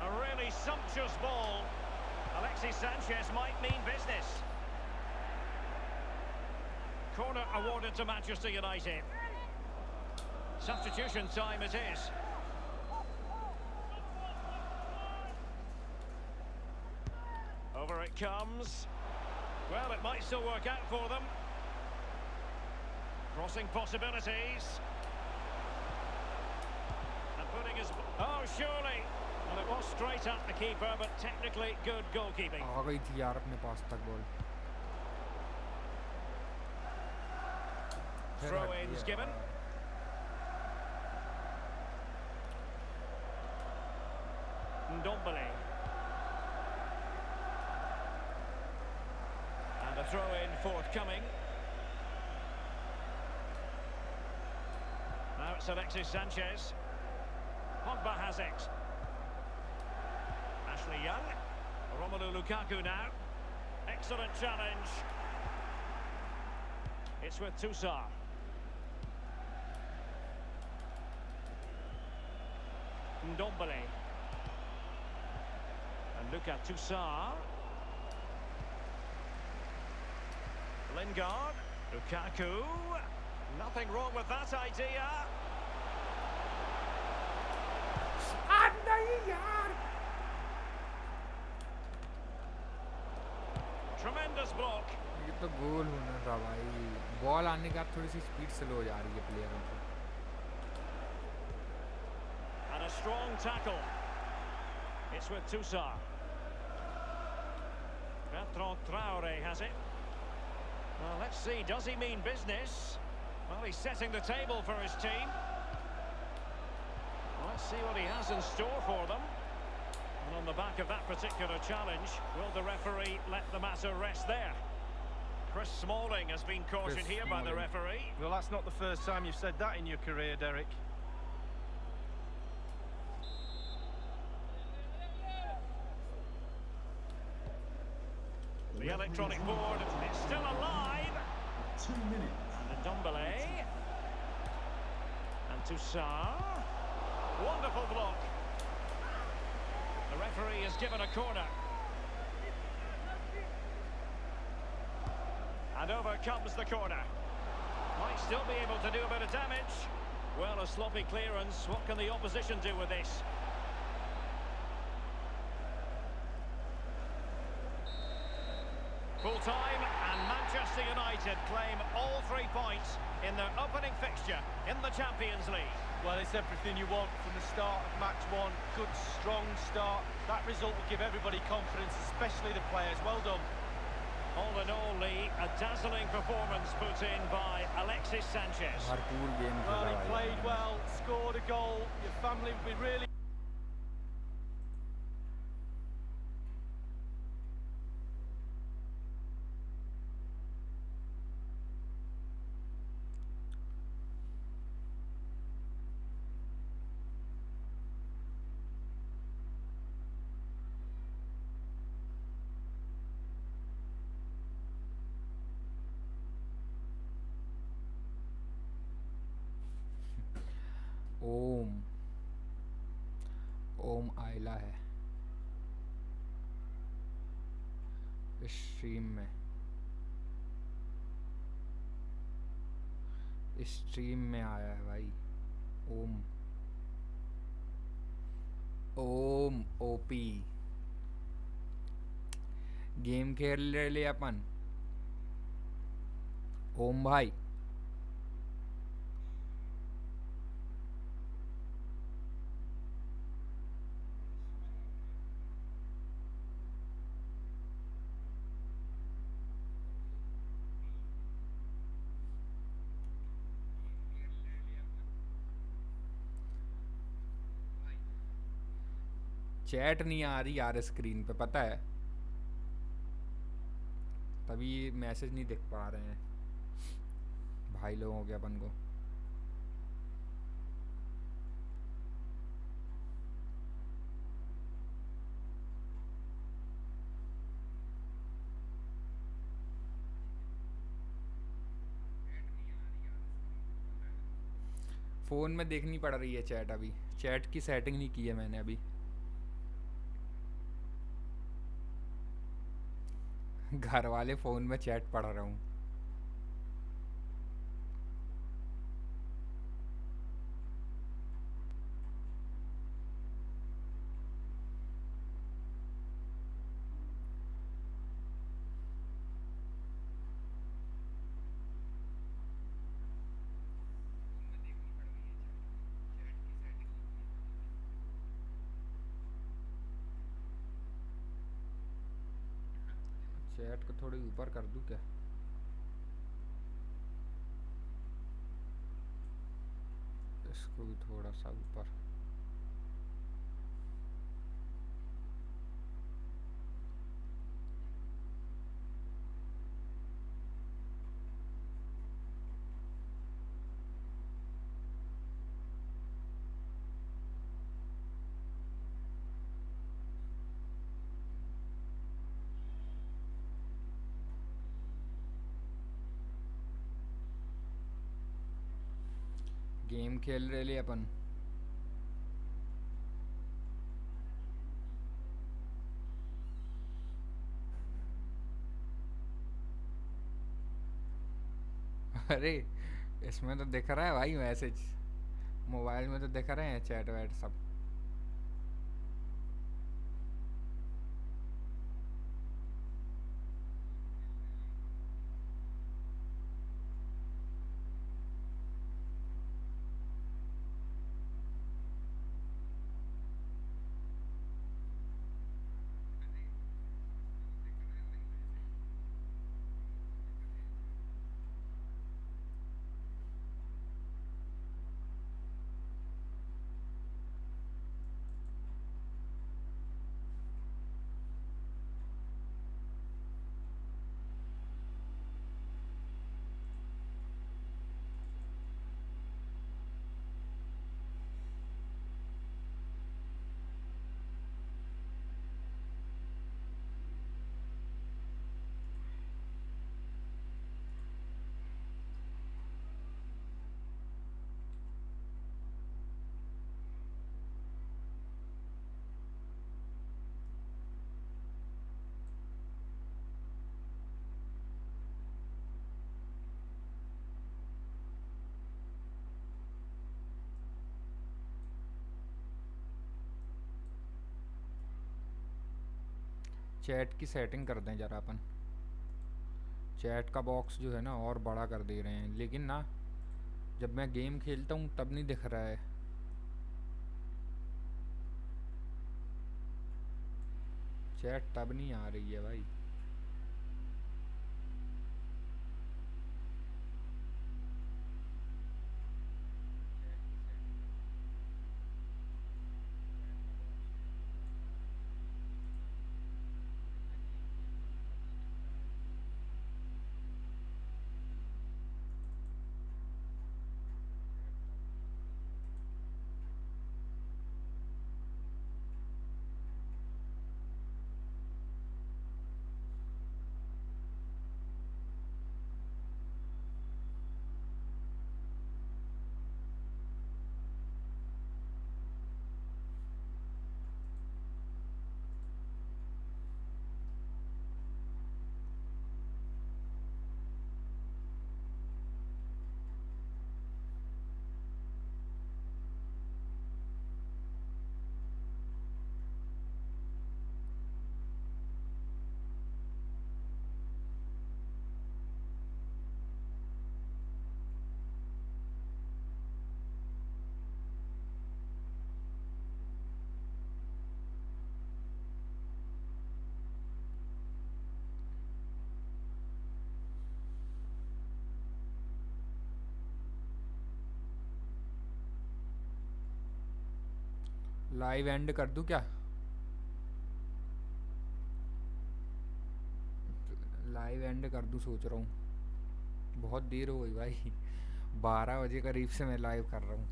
A really sumptuous ball. Alexis Sanchez might mean business. Corner awarded to Manchester United. Substitution time it is. Over it comes. Well, it might still work out for them. Crossing possibilities. And putting his... Oh, surely. Well, it was straight at the keeper, but technically good goalkeeping. आ गई थी यार अपने पास तक ball Throw-ins given. Ndombele. And a throw-in forthcoming. Now it's Alexis Sanchez. Pogba has it. Ashley Young. Romelu Lukaku now. Excellent challenge. It's with Toussaint. Ndombele. And Lucas Toussaint. Lingard. Lukaku. Nothing wrong with that idea. नहीं यार. Tremendous block. ये तो गोल होना था भाई. Ball आने के बाद थोड़ी सी स्पीड स्लो हो जा रही है प्लेयरों की. And a strong tackle. It's with Toussaint. Bertrand Traoré has it. Well, let's see, does he mean business? Well, he's setting the table for his team. Let's see what he has in store for them. And on the back of that particular challenge, will the referee let the matter rest there? Chris Smalling has been cautioned here by the referee. Well, that's not the first time you've said that in your career, Derek. The electronic board is still alive. 2 minutes. And Ndombele. And Toussaint. Wonderful block. The referee has given a corner. And over comes the corner. Might still be able to do a bit of damage. Well, a sloppy clearance. What can the opposition do with this? Full time, and Manchester United claim all 3 points in their opening fixture in the Champions League. Well, it's everything you want from the start of match one. Good, strong start. That result will give everybody confidence, especially the players. Well done. All in all, Lee, a dazzling performance put in by Alexis Sanchez. भरपूर game Well, खेला he भाई. played well, scored a goal. Your family will be really... Om Om आयला है इस stream में आया है भाई. ओम ओम ओपी गेम खेल ले अपन. ओम भाई चैट नहीं आ रही यार स्क्रीन पे, पता है, तभी मैसेज नहीं दिख पा रहे हैं भाई लोगों के अपन को. फ़ोन में देखनी पड़ रही है चैट. अभी चैट की सेटिंग नहीं की है मैंने अभी. घर वाले फ़ोन में चैट पढ़ रहा हूँ. चैट को थोड़ी ऊपर कर दूं क्या? इसको भी थोड़ा सा ऊपर. गेम खेल रहे अपन. अरे इसमें तो दिख रहा है भाई मैसेज, मोबाइल में तो दिख रहे हैं चैट वैट सब। चैट की सेटिंग कर दें ज़रा अपन, चैट का बॉक्स जो है ना और बड़ा कर दे रहे हैं, लेकिन ना जब मैं गेम खेलता हूँ तब नहीं दिख रहा है। चैट तब नहीं आ रही है भाई। लाइव एंड कर दूं क्या? लाइव एंड कर दूं सोच रहा हूँ, बहुत देर हो गई भाई 12 बजे करीब से मैं लाइव कर रहा हूँ।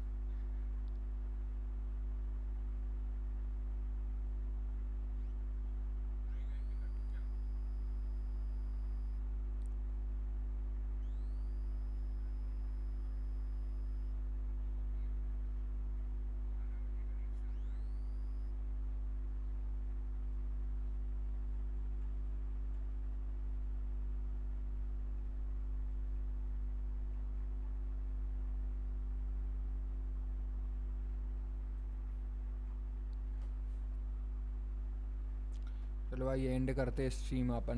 चलो भाई एंड करते स्ट्रीम अपन।